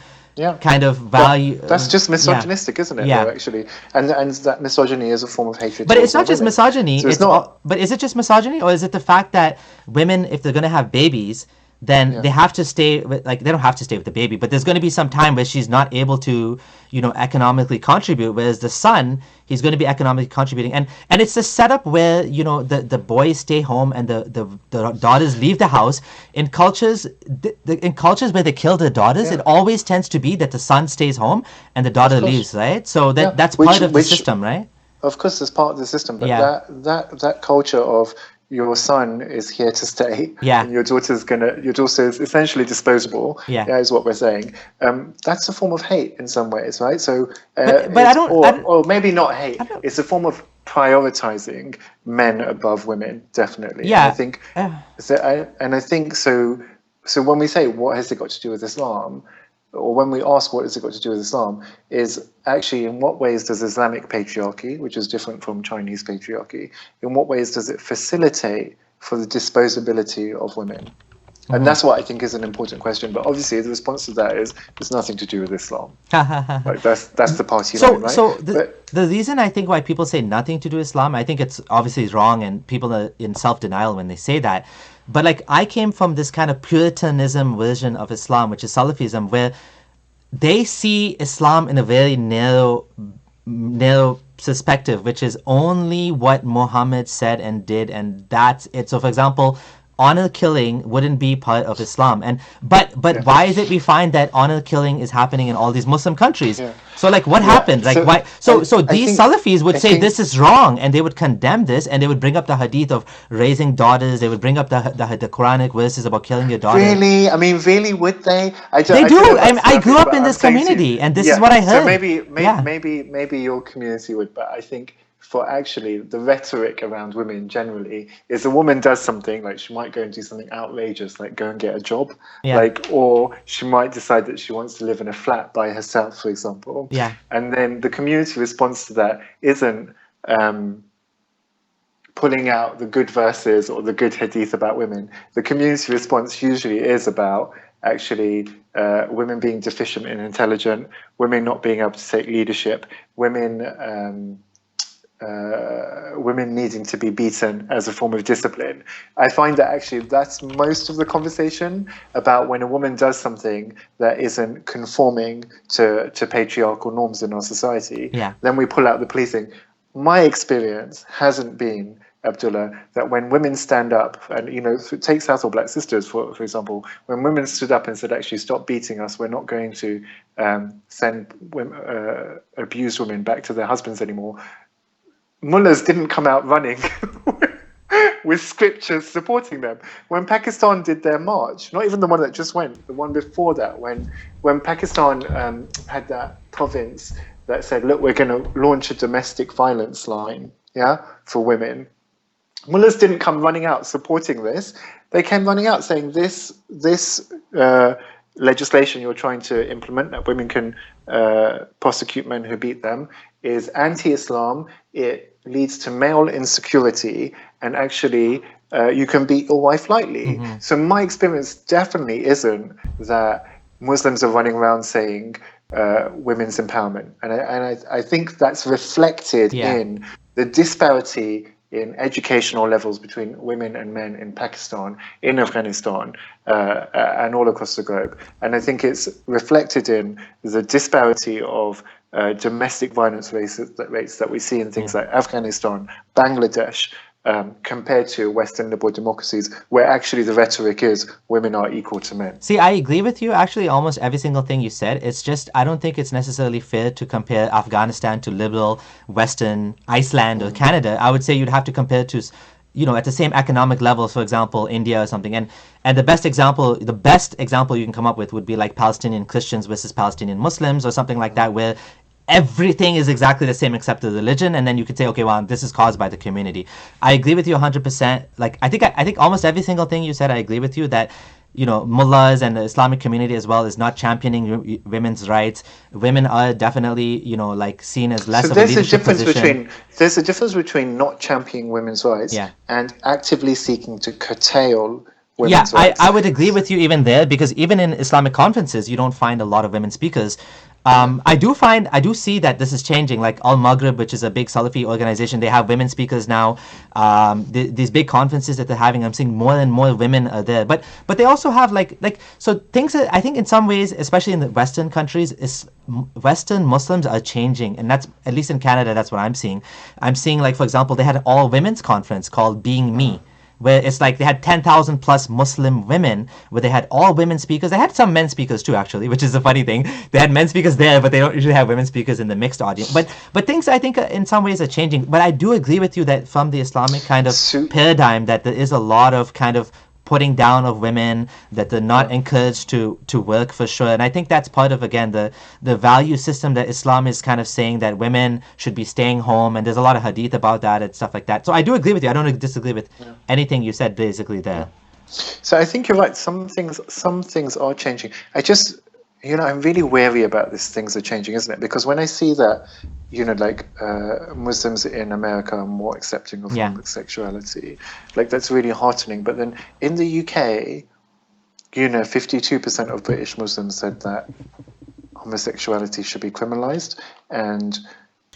S1: kind of value.
S2: That's just misogynistic, isn't it?
S1: Yeah.
S2: Though, actually, and that misogyny is a form of hatred.
S1: But it's not
S2: towards
S1: just
S2: women.
S1: misogyny.
S2: So it's not.
S1: But is it just misogyny, or is it the fact that women, if they're going to have babies, then they have to stay with, like, they don't have to stay with the baby, but there's going to be some time where she's not able to, economically contribute, whereas the son, he's going to be economically contributing. And it's a setup where, the boys stay home and the daughters leave the house. In cultures, in cultures where they kill their daughters, it always tends to be that the son stays home and the daughter leaves, right? So that's part of the system, right?
S2: Of course, it's part of the system, but that culture of your son is here to stay, and your daughter is essentially disposable, is what we're saying. That's a form of hate in some ways, right? So,
S1: but I don't,
S2: or maybe not hate. It's a form of prioritizing men above women, definitely.
S1: Yeah,
S2: and I think. I think so. So when we say what has it got to do with Islam, or when we ask what has it got to do with Islam, is actually in what ways does Islamic patriarchy, which is different from Chinese patriarchy, in what ways does it facilitate for the disposability of women? And that's what I think is an important question. But obviously the response to that is it's nothing to do with Islam. Like that's the party line, right?
S1: So the reason I think why people say nothing to do with Islam, I think it's obviously wrong, and people are in self-denial when they say that. But like, I came from this kind of Puritanism version of Islam, which is Salafism, where they see Islam in a very narrow perspective, which is only what Muhammad said and did, and that's it. So for example, honor killing wouldn't be part of Islam, but why is it we find that honor killing is happening in all these Muslim countries? So like, what happened? Like, why? So these Salafis would say this is wrong, and they would condemn this, and they would bring up the hadith of raising daughters. They would bring up the Quranic verses about killing your daughter.
S2: Really? I mean, really? Would they?
S1: They do. I grew up in this community, and this is what I heard.
S2: So maybe your community would, but I think for actually the rhetoric around women generally is a woman does something, like she might go and do something outrageous, like go and get a job, or she might decide that she wants to live in a flat by herself, for example. And then the community response to that isn't pulling out the good verses or the good hadith about women. The community response usually is about actually women being deficient in intelligence, women not being able to take leadership, women needing to be beaten as a form of discipline. I find that actually that's most of the conversation about when a woman does something that isn't conforming to patriarchal norms in our society. Then we pull out the policing. My experience hasn't been, Abdullah, that when women stand up, and take South All Black Sisters for example, when women stood up and said, actually stop beating us, we're not going to send abused women back to their husbands anymore, mullahs didn't come out running with scriptures supporting them. When Pakistan did their march, not even the one that just went, the one before that, when Pakistan had that province that said, look, we're going to launch a domestic violence line, for women, mullahs didn't come running out supporting this. They came running out saying this legislation you're trying to implement, that women can prosecute men who beat them, is anti-Islam. It leads to male insecurity, and actually you can beat your wife lightly. So my experience definitely isn't that Muslims are running around saying women's empowerment, and I think that's reflected in the disparity in educational levels between women and men in Pakistan, in Afghanistan, and all across the globe. And I think it's reflected in the disparity of domestic violence rates that we see in things like Afghanistan, Bangladesh, compared to Western liberal democracies, where actually the rhetoric is women are equal to men.
S1: See, I agree with you, actually, almost every single thing you said. It's just, I don't think it's necessarily fair to compare Afghanistan to liberal Western Iceland or Canada. I would say you'd have to compare to, at the same economic level, for example, India or something. And the best example you can come up with would be like Palestinian Christians versus Palestinian Muslims or something like that, where everything is exactly the same except the religion, and then you could say, okay, well, this is caused by the community. I agree with you 100%. Like, I think almost every single thing you said, I agree with you that, mullahs and the Islamic community as well is not championing women's rights. Women are definitely, like, seen as less
S2: So
S1: of a leadership position.
S2: there's a difference between not championing women's rights
S1: Yeah.
S2: and actively seeking to curtail
S1: Yeah,
S2: women's rights.
S1: I would agree with you even there, because even in Islamic conferences, you don't find a lot of women speakers. I do see that this is changing. Like Al Maghrib, which is a big Salafi organization, they have women speakers now. These big conferences that they're having, I'm seeing more and more women are there. But they also have so things that I think in some ways, especially in the Western countries, Western Muslims are changing, and that's at least in Canada. That's what I'm seeing. I'm seeing, like, for example, they had an all women's conference called Being Me, where it's like they had 10,000 plus Muslim women, where they had all women speakers. They had some men speakers too, actually, which is a funny thing. They had men speakers there, but they don't usually have women speakers in the mixed audience. But things, I think, in some ways are changing. But I do agree with you that from the Islamic kind of paradigm, that there is a lot of kind of putting down of women, that they're not encouraged to work, for sure. And I think that's part of, again, the value system that Islam is kind of saying, that women should be staying home, and there's a lot of hadith about that and stuff like that. So I do agree with you. I don't disagree with anything you said basically there.
S2: So I think you're right. Some things are changing. I'm really wary about these things are changing, isn't it? Because when I see that, Muslims in America are more accepting of homosexuality, like, that's really heartening. But then in the UK, 52% of British Muslims said that homosexuality should be criminalized, and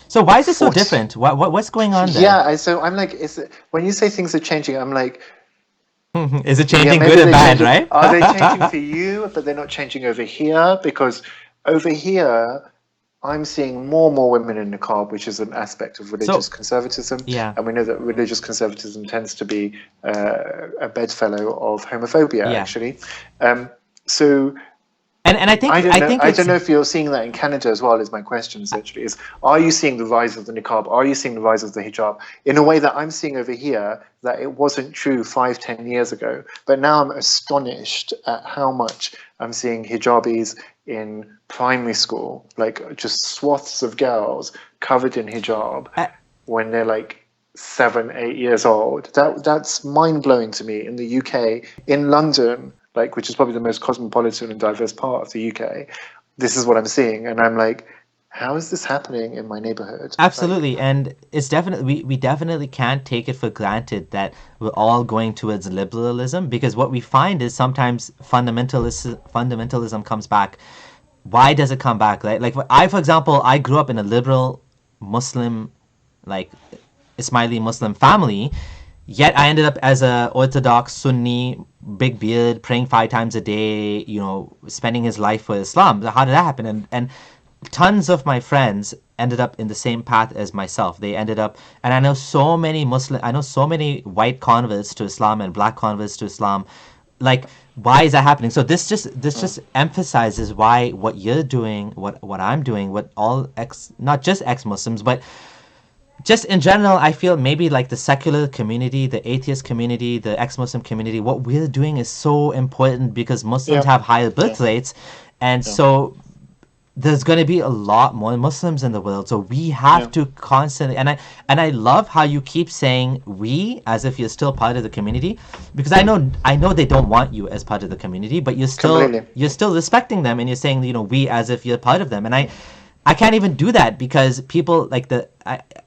S1: so why is it so different? What's going on there?
S2: Yeah, so I'm like, when you say things are changing, I'm like,
S1: is it changing good and bad, right?
S2: Are they changing for you, but they're not changing over here? Because over here, I'm seeing more and more women in niqab, which is an aspect of religious conservatism.
S1: Yeah.
S2: And we know that religious conservatism tends to be a bedfellow of homophobia, actually.
S1: And I think
S2: I don't know if you're seeing that in Canada as well. Is my question essentially are you seeing the rise of the niqab? Are you seeing the rise of the hijab in a way that I'm seeing over here that it wasn't true 5-10 years ago? But now I'm astonished at how much I'm seeing hijabis in primary school, like just swaths of girls covered in hijab when they're like 7-8 years old. That's mind blowing to me. In the UK, in London, like, which is probably the most cosmopolitan and diverse part of the UK, this is what I'm seeing, and I'm like, how is this happening in my neighborhood?
S1: Absolutely. And it's definitely, we definitely can't take it for granted that we're all going towards liberalism, because what we find is sometimes fundamentalism comes back. Why does it come back? Like for example, I grew up in a liberal Muslim, like Ismaili Muslim family, yet I ended up as a Orthodox Sunni, big beard, praying 5 times a day, spending his life for Islam. How did that happen? And tons of my friends ended up in the same path as myself. They ended up, and I know so many white converts to Islam and black converts to Islam. Like, why is that happening? So this just emphasizes why what you're doing, what I'm doing, what all not just ex-Muslims, but just in general, I feel maybe like the secular community, the atheist community, the ex-Muslim community, what we're doing is so important, because Muslims have higher birth rates, and so there's going to be a lot more Muslims in the world. So we have to constantly, and I love how you keep saying we as if you're still part of the community, because I know they don't want you as part of the community, but you're still respecting them, and you're saying, we as if you're part of them. And I can't even do that, because people like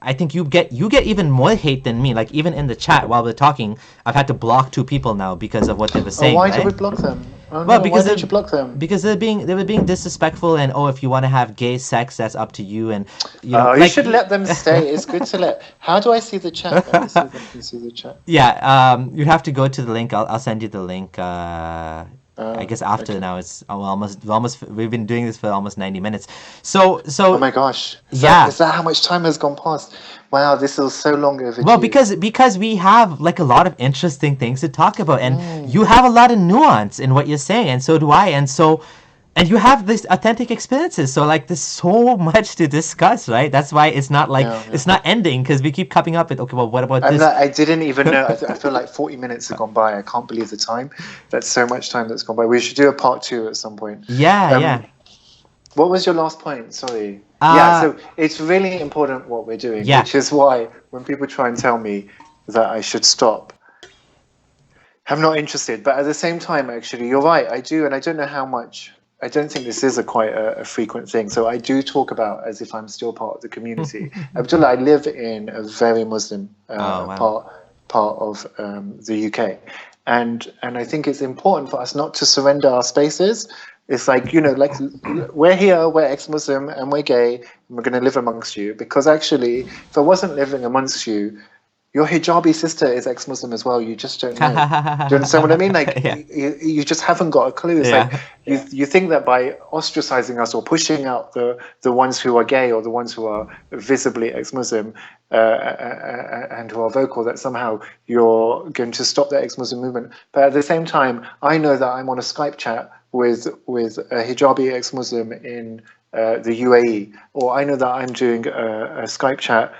S1: I think you get even more hate than me. Like, even in the chat while we're talking, I've had to block 2 people now because of what they were saying.
S2: Why did we block them?
S1: Well, because
S2: why did you block them?
S1: Because they were being disrespectful, and if you want to have gay sex, that's up to you. And
S2: you should let them stay. It's good to let. How do I see the chat? Let me see if I can see the chat.
S1: Yeah, you have to go to the link. I'll send you the link. I guess after now it's we've been doing this for almost 90 minutes. So
S2: oh my gosh. Is that how much time has gone past? Wow, this is so long overdue.
S1: Well, because we have like a lot of interesting things to talk about, and you have a lot of nuance in what you're saying, and so do I, and you have this authentic experiences. So like, there's so much to discuss, right? That's why it's not like it's not ending, because we keep coming up with, okay, well, what about this?
S2: I didn't even know. I feel like 40 minutes have gone by. I can't believe the time. That's so much time that's gone by. We should do a part 2 at some point.
S1: Yeah.
S2: What was your last point? Sorry. Yeah, so it's really important what we're doing,
S1: Yeah.
S2: which is why when people try and tell me that I should stop, I'm not interested. But at the same time, actually, you're right. I do, and I don't know how much. I don't think this is quite a frequent thing. So I do talk about as if I'm still part of the community. Abdullah, I live in a very Muslim
S1: Oh, wow.
S2: part of the UK, and I think it's important for us not to surrender our spaces. It's like, like we're here, we're ex-Muslim, and we're gay, and we're going to live amongst you. Because actually, if I wasn't living amongst you, your hijabi sister is ex-Muslim as well. You just don't know. Do you understand what I mean? Like,
S1: Yeah.
S2: you just haven't got a clue. It's like you think that by ostracizing us or pushing out the ones who are gay or the ones who are visibly ex-Muslim and who are vocal, that somehow you're going to stop the ex-Muslim movement. But at the same time, I know that I'm on a Skype chat with a hijabi ex-Muslim in the UAE, or I know that I'm doing a Skype chat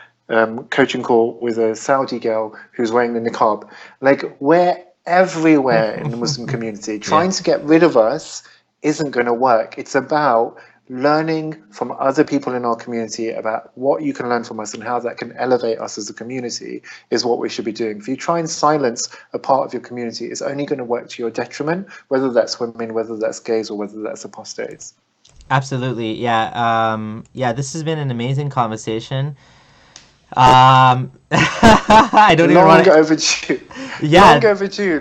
S2: coaching call with a Saudi girl who's wearing the niqab. Like, we're everywhere in the Muslim community. Trying to get rid of us isn't going to work. It's about learning from other people in our community about what you can learn from us and how that can elevate us as a community is what we should be doing. If you try and silence a part of your community, it's only going to work to your detriment, whether that's women, whether that's gays, or whether that's apostates.
S1: Absolutely. Yeah. This has been an amazing conversation. I don't even want
S2: Long
S1: to.
S2: overdue.
S1: Yeah.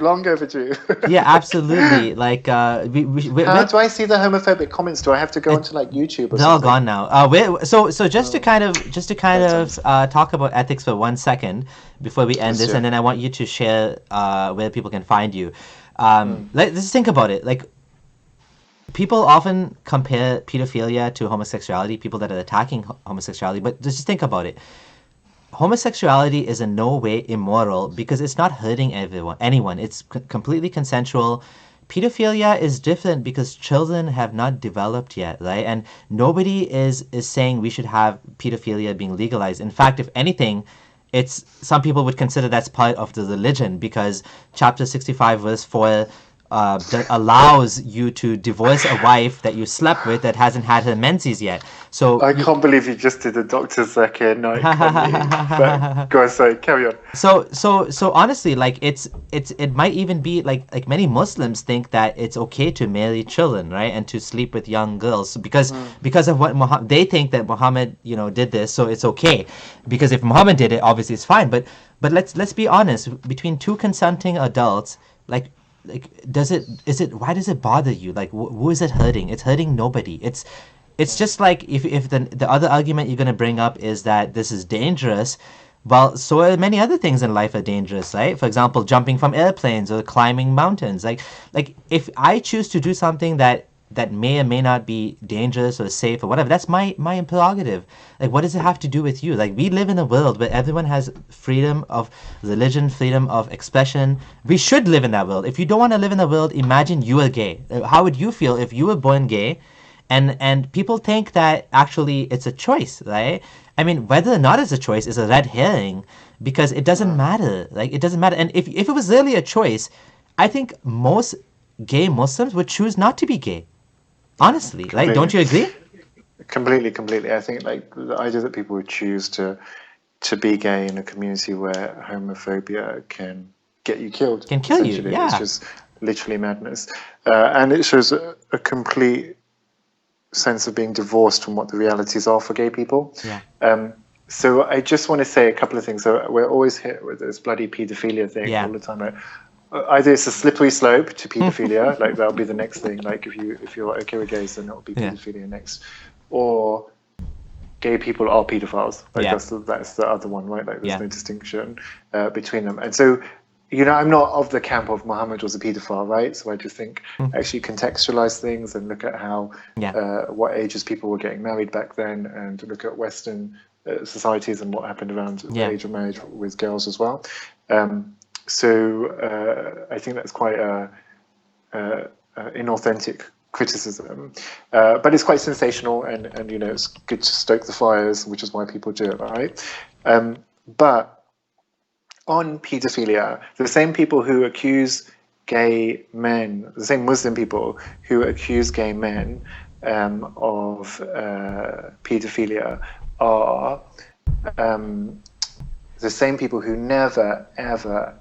S2: Long overdue.
S1: Yeah, absolutely. Like,
S2: How do I see the homophobic comments? Do I have to go onto like YouTube or
S1: they're all
S2: something?
S1: gone now. So just to kind of talk about ethics for 1 second before we end
S2: Yes,
S1: this,
S2: yeah.
S1: and then I want you to share where people can find you. Let's think about it. Like, people often compare pedophilia to homosexuality, people that are attacking homosexuality, but just think about it. Homosexuality is in no way immoral because it's not hurting anyone. It's completely consensual. Pedophilia is different because children have not developed yet, right? And nobody is saying we should have pedophilia being legalized. In fact, if anything, it's some people would consider that's part of the religion because chapter 65 verse 4 that allows you to divorce a wife that you slept with that hasn't had her menses yet. So
S2: I can't believe you just did a Dr. Zakir Naik on me. But go on, sorry, carry on.
S1: So honestly, like it might even be like many Muslims think that it's okay to marry children, right, and to sleep with young girls because of what they think that Muhammad did this, so it's okay. Because if Muhammad did it, obviously it's fine. But let's be honest, between two consenting adults, like why does it bother you? Like, who is it hurting? It's hurting nobody. It's just like if the other argument you're going to bring up is that this is dangerous. Well, so are many other things in life are dangerous, right? For example, jumping from airplanes or climbing mountains. Like if I choose to do something that may or may not be dangerous or safe or whatever, that's my prerogative. Like, what does it have to do with you? Like, we live in a world where everyone has freedom of religion, freedom of expression. We should live in that world. If you don't want to live in the world, imagine you are gay. How would you feel if you were born gay? And people think that actually it's a choice, right? I mean, whether or not it's a choice is a red herring because it doesn't matter. Like, it doesn't matter. And if it was really a choice, I think most gay Muslims would choose not to be gay. Honestly, like, don't you agree?
S2: Completely. I think like the idea that people would choose to be gay in a community where homophobia can get you killed,
S1: Can kill you,
S2: essentially,
S1: yeah.
S2: it's just literally madness, and it shows a complete sense of being divorced from what the realities are for gay people.
S1: Yeah.
S2: So I just want to say a couple of things. So we're always hit with this bloody pedophilia thing
S1: Yeah.
S2: all the time. Like, either it's a slippery slope to pedophilia, like that'll be the next thing. Like if you're okay with gays, then it'll be pedophilia next, or gay people are pedophiles. Like that's the other one, right? Like there's no distinction between them. And so, I'm not of the camp of Muhammad was a pedophile, right? So I just think actually contextualize things and look at how what ages people were getting married back then, and look at Western societies and what happened around the age of marriage with girls as well. So I think that's quite inauthentic criticism, but it's quite sensational, and it's good to stoke the fires, which is why people do it, right? But on pedophilia, the same people who accuse gay men, the same Muslim people who accuse gay men of pedophilia are the same people who never, ever,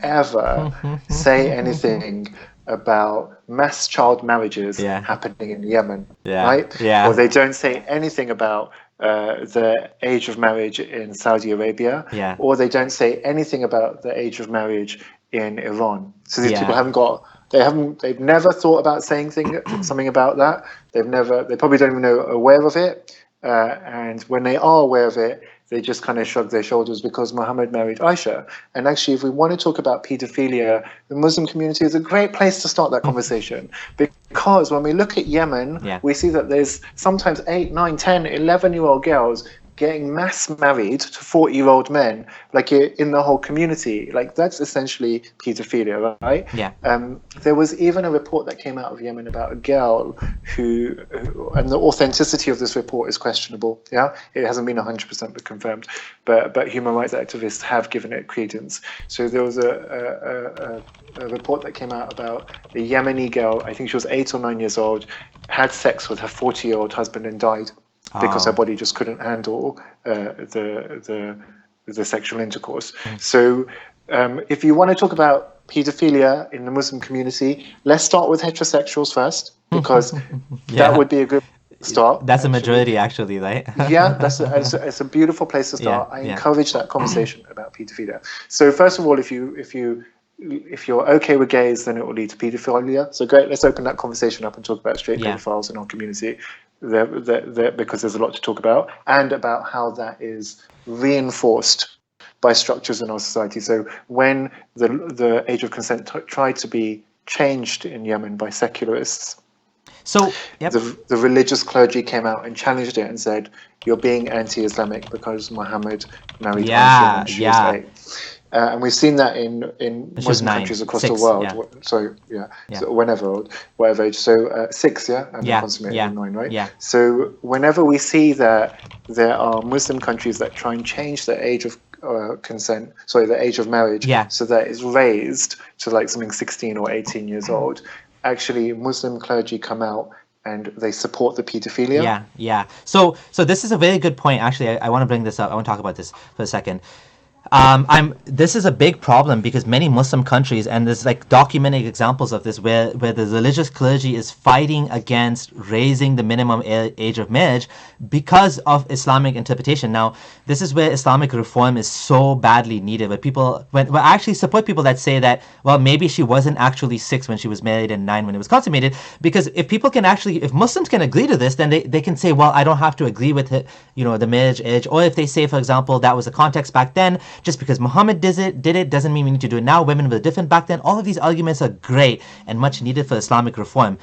S2: ever say anything about mass child marriages happening in Yemen, right?
S1: Yeah.
S2: Or they don't say anything about the age of marriage in Saudi Arabia, or they don't say anything about the age of marriage in Iran. So these people they've never thought about saying something about that. They probably don't even know aware of it. And when they are aware of it, they just kind of shrug their shoulders because Muhammad married Aisha. And actually, if we want to talk about pedophilia, the Muslim community is a great place to start that conversation. Because when we look at Yemen, we see that there's sometimes 8, 9, 10, 11-year-old girls getting mass married to 40-year-old men, like in the whole community. Like, that's essentially pedophilia, right? There was even a report that came out of Yemen about a girl who and the authenticity of this report is questionable. It hasn't been 100% confirmed, but human rights activists have given it credence. So there was a report that came out about a Yemeni girl, I think she was 8 or 9 years old, had sex with her 40-year-old husband and died because her body just couldn't handle the sexual intercourse. So if you want to talk about pedophilia in the Muslim community, let's start with heterosexuals first, because that would be a good start.
S1: That's a majority, actually, right?
S2: It's a beautiful place to start. I encourage that conversation about pedophilia. So first of all, if you're okay with gays, then it will lead to pedophilia. So great, let's open that conversation up and talk about straight pedophiles in our community, because there's a lot to talk about, and about how that is reinforced by structures in our society. So when the age of consent tried to be changed in Yemen by secularists, the religious clergy came out and challenged it and said, you're being anti-Islamic because Muhammad married Aisha when she was 8. And we've seen that in Muslim countries across the world. So whatever age. So 6, and consummated in 9, right? So whenever we see that there are Muslim countries that try and change the age of the age of marriage, so that it's raised to like something 16 or 18 years old, actually Muslim clergy come out and they support the pedophilia.
S1: So this is a very good point. Actually, I want to bring this up. I want to talk about this for a second. This is a big problem because many Muslim countries, and there's like documented examples of this, where the religious clergy is fighting against raising the minimum age of marriage because of Islamic interpretation. Now, this is where Islamic reform is so badly needed. When I actually support people that say that, well, maybe she wasn't actually 6 when she was married and 9 when it was consummated, because if Muslims can agree to this, then they can say, well, I don't have to agree with it, the marriage age. Or if they say, for example, that was the context back then, just because Muhammad did it doesn't mean we need to do it now. Women were different back then. All of these arguments are great and much needed for Islamic reform.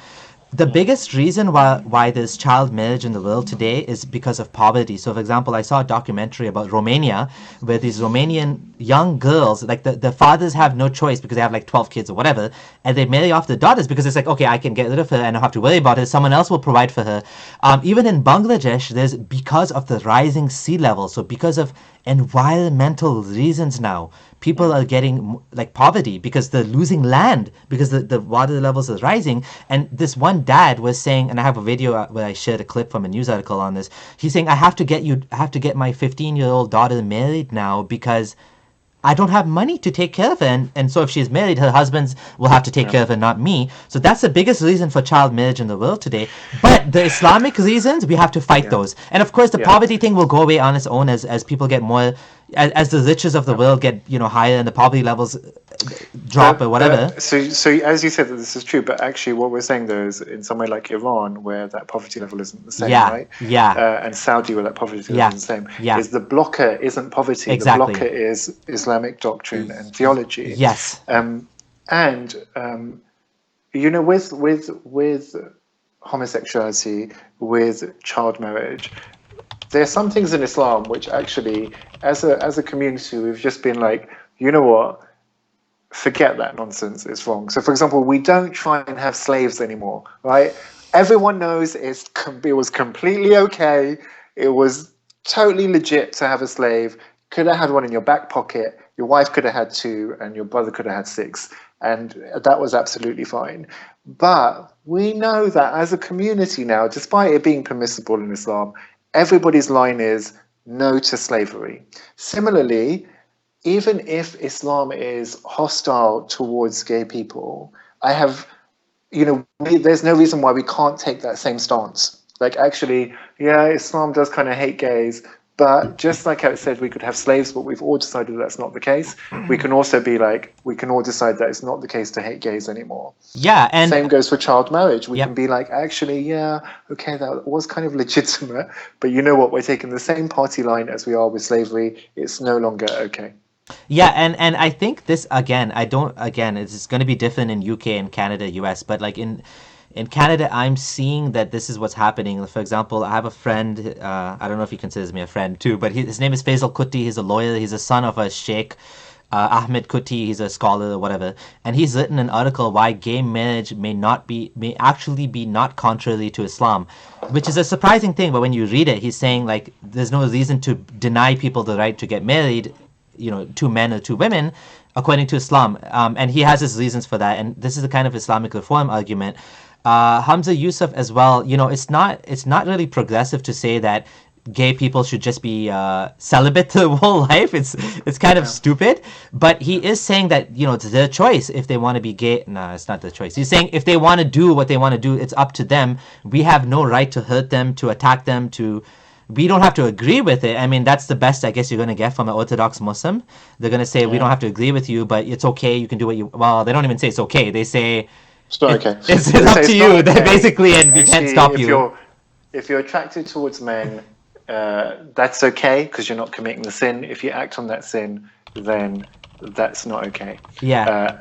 S1: The biggest reason why there's child marriage in the world today is because of poverty. So, for example, I saw a documentary about Romania, where these Romanian young girls, like the fathers have no choice because they have like 12 kids or whatever, and they marry off the daughters because it's like, okay, I can get rid of her and I don't have to worry about her. Someone else will provide for her. Even in Bangladesh, because of the rising sea level, so because of environmental reasons now, people are getting like poverty because they're losing land because the water levels are rising. And this one dad was saying, and I have a video where I shared a clip from a news article on this. He's saying, I have to get my 15-year-old daughter married now because I don't have money to take care of her. And so if she's married, her husbands will have to take care of her, not me. So that's the biggest reason for child marriage in the world today. But the Islamic reasons, we have to fight those. And of course, the poverty thing will go away on its own as people get more, as the riches of the world get higher and the poverty levels drop or whatever.
S2: So as you said, that this is true, but actually what we're saying though is in somewhere like Iran, where that poverty level isn't the same, right? And Saudi, where that poverty level isn't the same, is the blocker isn't poverty.
S1: Exactly.
S2: The blocker is Islamic doctrine and theology.
S1: Yes.
S2: With homosexuality, with child marriage, there are some things in Islam which actually, as a community, we've just been like, you know what? Forget that nonsense. It's wrong. So, for example, we don't try and have slaves anymore, right? Everyone knows it was completely okay. It was totally legit to have a slave. could have had one in your back pocket, your wife could have had two, and your brother could have had six, and that was absolutely fine. But we know that as a community now, despite it being permissible in Islam, everybody's line is no to slavery. Similarly, even if Islam is hostile towards gay people, there's no reason why we can't take that same stance. Like, actually, yeah, Islam does kind of hate gays, but just like how it said we could have slaves, but we've all decided that's not the case. We can also be like, we can all decide that it's not the case to hate gays anymore.
S1: Yeah, and
S2: same goes for child marriage. We
S1: Yep.
S2: can be like, actually, yeah, okay, that was kind of legitimate, but you know what? We're taking the same party line as we are with slavery. It's no longer okay.
S1: Yeah, and I think this it's going to be different in UK and Canada, US, but like in Canada, I'm seeing that this is what's happening. For example, I have a friend, I don't know if he considers me a friend too, but his name is Faisal Kutti. He's a lawyer. He's a son of a sheikh, Ahmed Kutti. He's a scholar or whatever. And he's written an article why gay marriage may actually be not contrary to Islam, which is a surprising thing. But when you read it, he's saying like there's no reason to deny people the right to get married, two men or two women, according to Islam. And he has his reasons for that. And this is a kind of Islamic reform argument. Hamza Yusuf as well, it's not really progressive to say that gay people should just be celibate their whole life. It's kind of stupid. But he is saying that, it's their choice if they want to be gay. No, it's not their choice. He's saying if they want to do what they want to do, it's up to them. We have no right to hurt them, to attack them, we don't have to agree with it. I mean, that's the best I guess you're going to get from an Orthodox Muslim. They're going to say, we don't have to agree with you, but it's okay. You can do what you... Well, they don't even say it's okay. They say...
S2: It's not okay.
S1: It's up to you, basically, and we can't stop you.
S2: If you're attracted towards men, that's okay, because you're not committing the sin. If you act on that sin, then that's not okay.
S1: Yeah.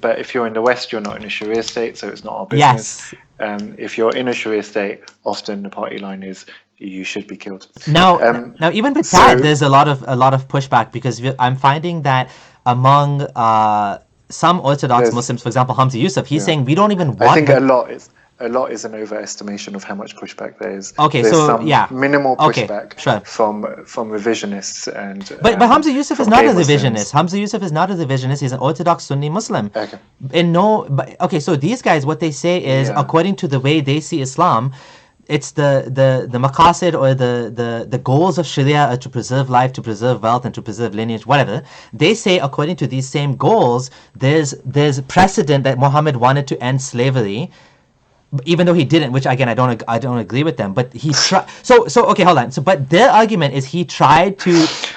S2: But if you're in the West, you're not in a Sharia state, so it's not our business.
S1: Yes.
S2: If you're in a Sharia state, often the party line is you should be killed.
S1: Now even with that, there's a lot of pushback, because I'm finding that among some Orthodox Muslims, for example, Hamza Yusuf, he's saying we don't even want...
S2: I think a lot is an overestimation of how much pushback there is.
S1: Okay,
S2: there's
S1: so
S2: some minimal pushback
S1: sure.
S2: from revisionists and.
S1: But Hamza Yusuf is not a revisionist.
S2: Muslims.
S1: Hamza Yusuf is not a revisionist. He's an Orthodox Sunni Muslim.
S2: Okay.
S1: So these guys, what they say is, according to the way they see Islam, it's the maqasid, or the goals of Sharia are to preserve life, to preserve wealth, and to preserve lineage, whatever. They say according to these same goals, there's precedent that Muhammad wanted to end slavery, even though he didn't, which again I don't agree with them. But he tried. So okay, hold on. So but their argument is he tried to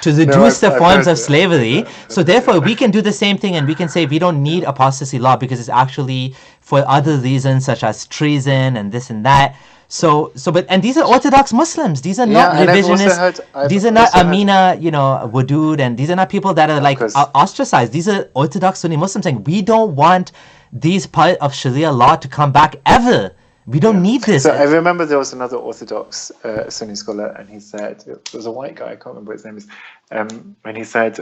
S1: reduce the forms of slavery. So therefore we can do the same thing, and we can say we don't need apostasy law because it's actually for other reasons such as treason and this and that. And these are Orthodox Muslims. These are not revisionists. These are not Amina, Wadud, and these are not people that are like ostracized. These are Orthodox Sunni Muslims saying we don't want these part of Sharia law to come back ever. We don't need this.
S2: So I remember there was another Orthodox Sunni scholar, and he said, it was a white guy, I can't remember what his name is, and he said,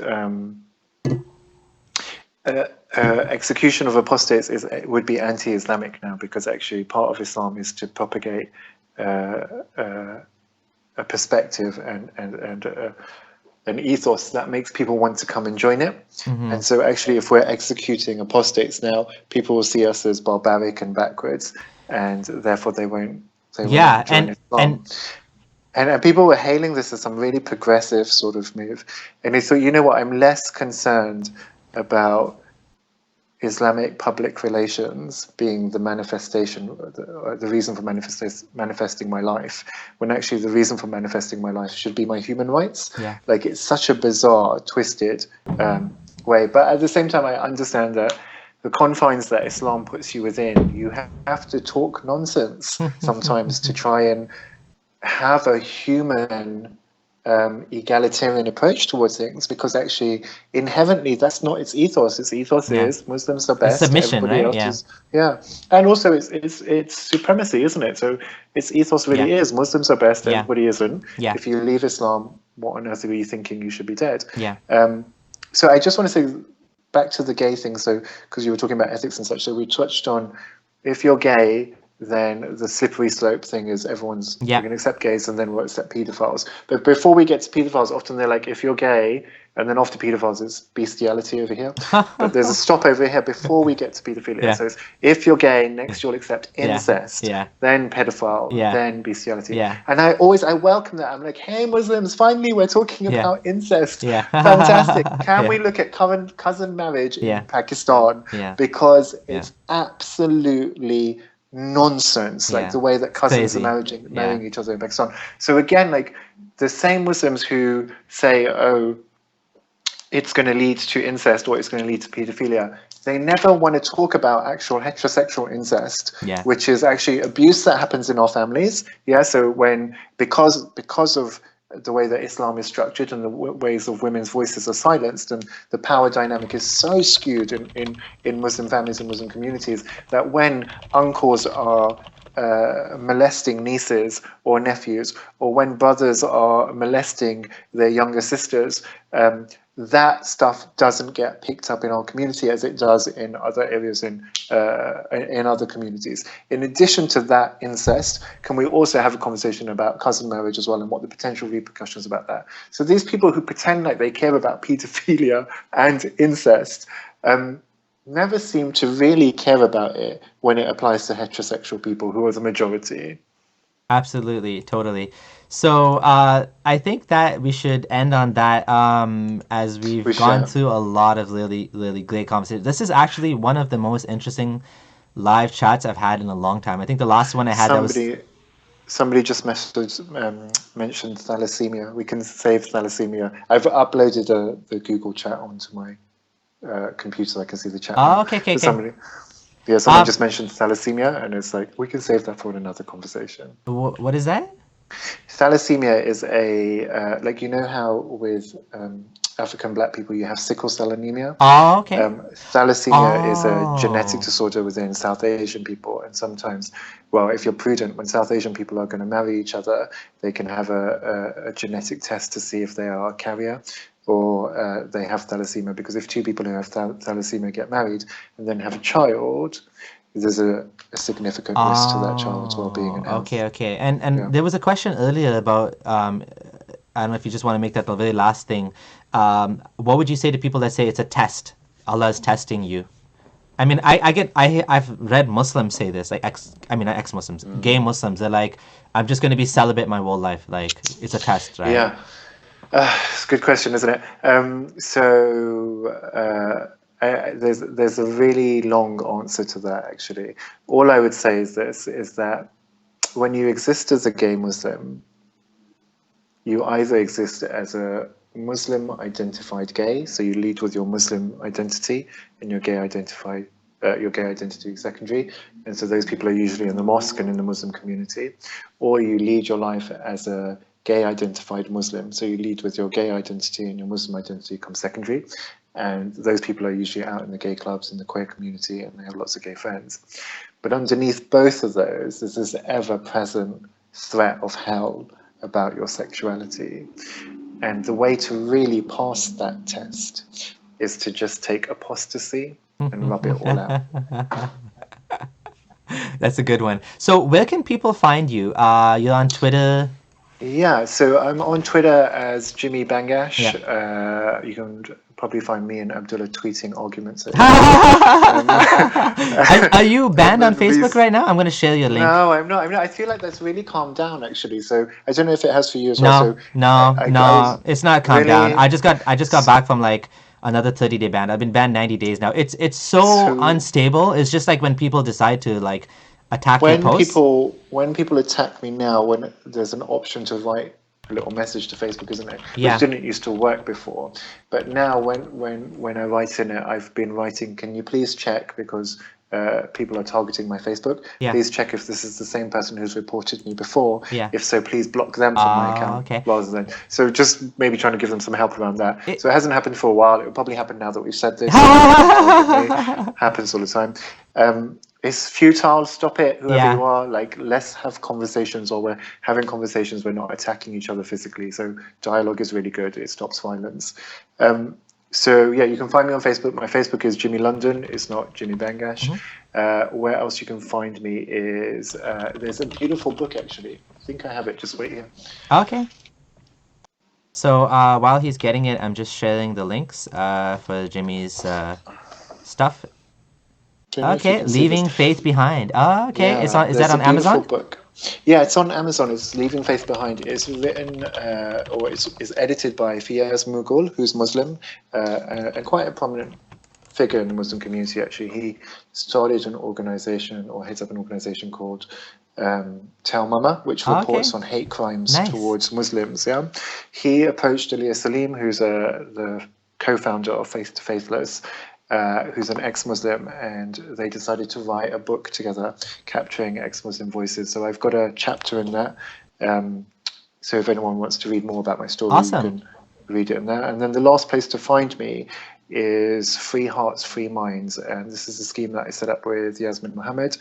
S2: execution of apostates would be anti-Islamic now, because actually part of Islam is to propagate a perspective and an ethos that makes people want to come and join it. Mm-hmm. And so actually if we're executing apostates now, people will see us as barbaric and backwards, and therefore they won't join Islam. And people were hailing this as some really progressive sort of move. And they thought, you know what, I'm less concerned about Islamic public relations being the manifestation, the reason for manifesting my life, when actually the reason for manifesting my life should be my human rights.
S1: Yeah.
S2: Like, it's such a bizarre, twisted way. But at the same time, I understand that the confines that Islam puts you within, you have to talk nonsense sometimes to try and have a human egalitarian approach towards things, because actually inherently that's not its ethos. Its ethos is Muslims are best,
S1: submission,
S2: everybody
S1: right?
S2: else is, and also it's supremacy, isn't it? So its ethos really is Muslims are best, everybody isn't. If you leave Islam, what on earth are you thinking? You should be dead. So I just want to say back to the gay thing, so because you were talking about ethics and such, so we touched on, if you're gay, then the slippery slope thing is everyone's we're
S1: Yeah.
S2: going to accept gays and then we'll accept pedophiles. But before we get to pedophiles, often they're like, if you're gay, and then after pedophiles, it's bestiality over here. But there's a stop over here before we get to pedophilia.
S1: Yeah.
S2: So it's, if you're gay, next you'll accept
S1: Yeah.
S2: incest,
S1: Yeah.
S2: then pedophile,
S1: Yeah.
S2: then bestiality.
S1: Yeah.
S2: And I welcome that. I'm like, hey, Muslims, finally we're talking
S1: Yeah.
S2: about incest.
S1: Yeah.
S2: Fantastic. Can
S1: Yeah.
S2: we look at cousin marriage
S1: Yeah.
S2: in Pakistan?
S1: Yeah.
S2: Because
S1: Yeah.
S2: it's absolutely nonsense, like
S1: Yeah.
S2: the way that cousins
S1: Crazy.
S2: are marrying each other in Pakistan. So again, like the same Muslims who say, oh, it's going to lead to incest or it's going to lead to pedophilia, they never want to talk about actual heterosexual incest,
S1: Yeah.
S2: which is actually abuse that happens in our families. Yeah, so when because of the way that Islam is structured and the ways of women's voices are silenced, and the power dynamic is so skewed in Muslim families and Muslim communities, that when uncles are molesting nieces or nephews, or when brothers are molesting their younger sisters, that stuff doesn't get picked up in our community as it does in other areas in other communities. In addition to that incest, can we also have a conversation about cousin marriage as well and what the potential repercussions about that? So these people who pretend like they care about pedophilia and incest never seem to really care about it when it applies to heterosexual people who are the majority.
S1: Absolutely, totally. So I think that we should end on that, as we've
S2: We
S1: gone
S2: should.
S1: through a lot of really, really great conversations. This is actually one of the most interesting live chats I've had in a long time. I think the last one I had that was...
S2: Somebody just mentioned thalassemia. We can save thalassemia. I've uploaded the Google chat onto my computer so I can see the chat
S1: Oh,
S2: now.
S1: okay, okay,
S2: But
S1: okay.
S2: someone just mentioned thalassemia, and it's like, we can save that for another conversation.
S1: What is that?
S2: Thalassemia is like, you know how with African black people you have sickle cell anemia?
S1: Oh, okay.
S2: Thalassemia is a genetic
S1: Oh.
S2: disorder within South Asian people, and sometimes, well, if you're prudent, when South Asian people are going to marry each other, they can have a genetic test to see if they are a carrier or they have thalassemia, because if two people who have thalassemia get married and then have a child, there's a significant risk to that child's well-being and health.
S1: Okay. And
S2: Yeah.
S1: there was a question earlier about, I don't know if you just want to make that the very last thing. What would you say to people that say it's a test? Allah is testing you. I mean, I've read Muslims say this, like not ex-Muslims, gay Muslims. They're like, I'm just going to be celibate my whole life. Like, it's a test, right?
S2: Yeah. It's a good question, isn't it? There's a really long answer to that, actually. All I would say is this, is that when you exist as a gay Muslim, you either exist as a Muslim identified gay, so you lead with your Muslim identity, and your gay identity is secondary, and so those people are usually in the mosque and in the Muslim community, or you lead your life as a gay identified Muslim, so you lead with your gay identity and your Muslim identity comes secondary, and those people are usually out in the gay clubs in the queer community and they have lots of gay friends. But underneath both of those is this ever-present threat of hell about your sexuality. And the way to really pass that test is to just take apostasy and rub it all out.
S1: That's a good one. So where can people find you? You're on Twitter?
S2: Yeah, so I'm on Twitter as Jimmy Bangash.
S1: Yeah.
S2: You can probably find me and Abdullah tweeting arguments.
S1: Are you banned on Facebook right now? I'm going to share your link.
S2: No, I'm not. I feel like that's really calmed down, actually. So I don't know if it has for you as well.
S1: No, it's not calmed down.
S2: really-
S1: I just got back from like another 30-day ban. I've been banned 90 days now. It's so unstable. It's just like when people decide to like attack your posts.
S2: When people attack me now, when there's an option to write a little message to Facebook, isn't it?
S1: Yeah.
S2: Which didn't used to work before. But now when I write in it, I've been writing, can you please check, because people are targeting my Facebook.
S1: Yeah.
S2: Please check if this is the same person who's reported me before.
S1: Yeah.
S2: If so, please block them from my account.
S1: Okay.
S2: Rather than, so just maybe trying to give them some help around that. So it hasn't happened for a while. It will probably happen now that we've said this. Happens all the time. It's futile. Stop it, whoever you are. Like, let's have conversations, or we're having conversations. We're not attacking each other physically. So dialogue is really good. It stops violence. So yeah, you can find me on Facebook. My Facebook is Jimmy London. It's not Jimmy Bangash. Where else you can find me is there's a beautiful book actually. I think I have it. Just wait here.
S1: Okay. So while he's getting it, I'm just sharing the links for Jimmy's stuff.
S2: Don't know if you
S1: Okay,
S2: can see this.
S1: Leaving Faith Behind. Okay,
S2: Yeah,
S1: is
S2: there's
S1: that
S2: a
S1: on
S2: beautiful
S1: Amazon?
S2: book. Yeah, it's on Amazon. It's Leaving Faith Behind. It's written or it's edited by Fiyaz Mughal, who's Muslim and quite a prominent figure in the Muslim community. Actually, he started an organization or heads up an organization called Tell Mama, which
S1: Okay,
S2: reports on hate crimes
S1: nice.
S2: towards Muslims. Yeah, he approached Aliyah Salim, who's the co-founder of Faith to Faithless, who's an ex-Muslim, and they decided to write a book together capturing ex-Muslim voices. So I've got a chapter in that. So if anyone wants to read more about my story, you
S1: Awesome.
S2: can read it in there. And then the last place to find me is Free Hearts, Free Minds. And this is a scheme that I set up with Yasmin Mohammed.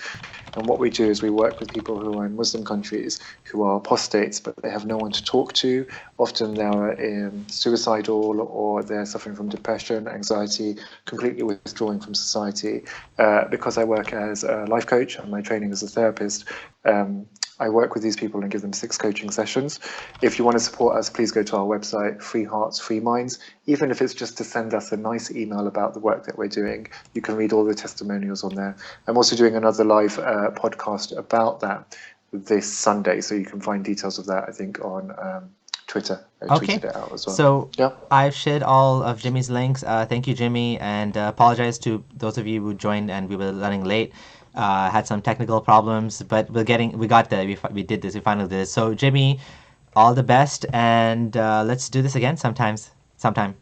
S2: And what we do is we work with people who are in Muslim countries who are apostates, but they have no one to talk to. Often they're suicidal or they're suffering from depression, anxiety, completely withdrawing from society. Because I work as a life coach and my training as a therapist, I work with these people and give them 6 coaching sessions. If you want to support us, please go to our website, Free Hearts, Free Minds. Even if it's just to send us a nice email about the work that we're doing, you can read all the testimonials on there. I'm also doing another live podcast about that this Sunday, so you can find details of that, I think, on Twitter. I
S1: Okay,
S2: tweeted it out as well.
S1: so
S2: Yeah.
S1: I've shared all of Jimmy's links. Thank you, Jimmy, and apologize to those of you who joined and we were running late. Had some technical problems, but we got there. We did this. We finally did it. So, Jimmy, all the best, and let's do this again sometime.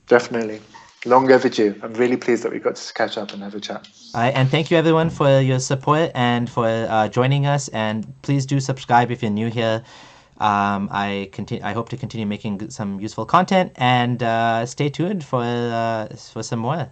S2: Definitely. Long overdue. I'm really pleased that we got to catch up and have a chat.
S1: And thank you everyone for your support and for joining us. And please do subscribe if you're new here. I hope to continue making some useful content, and stay tuned for some more.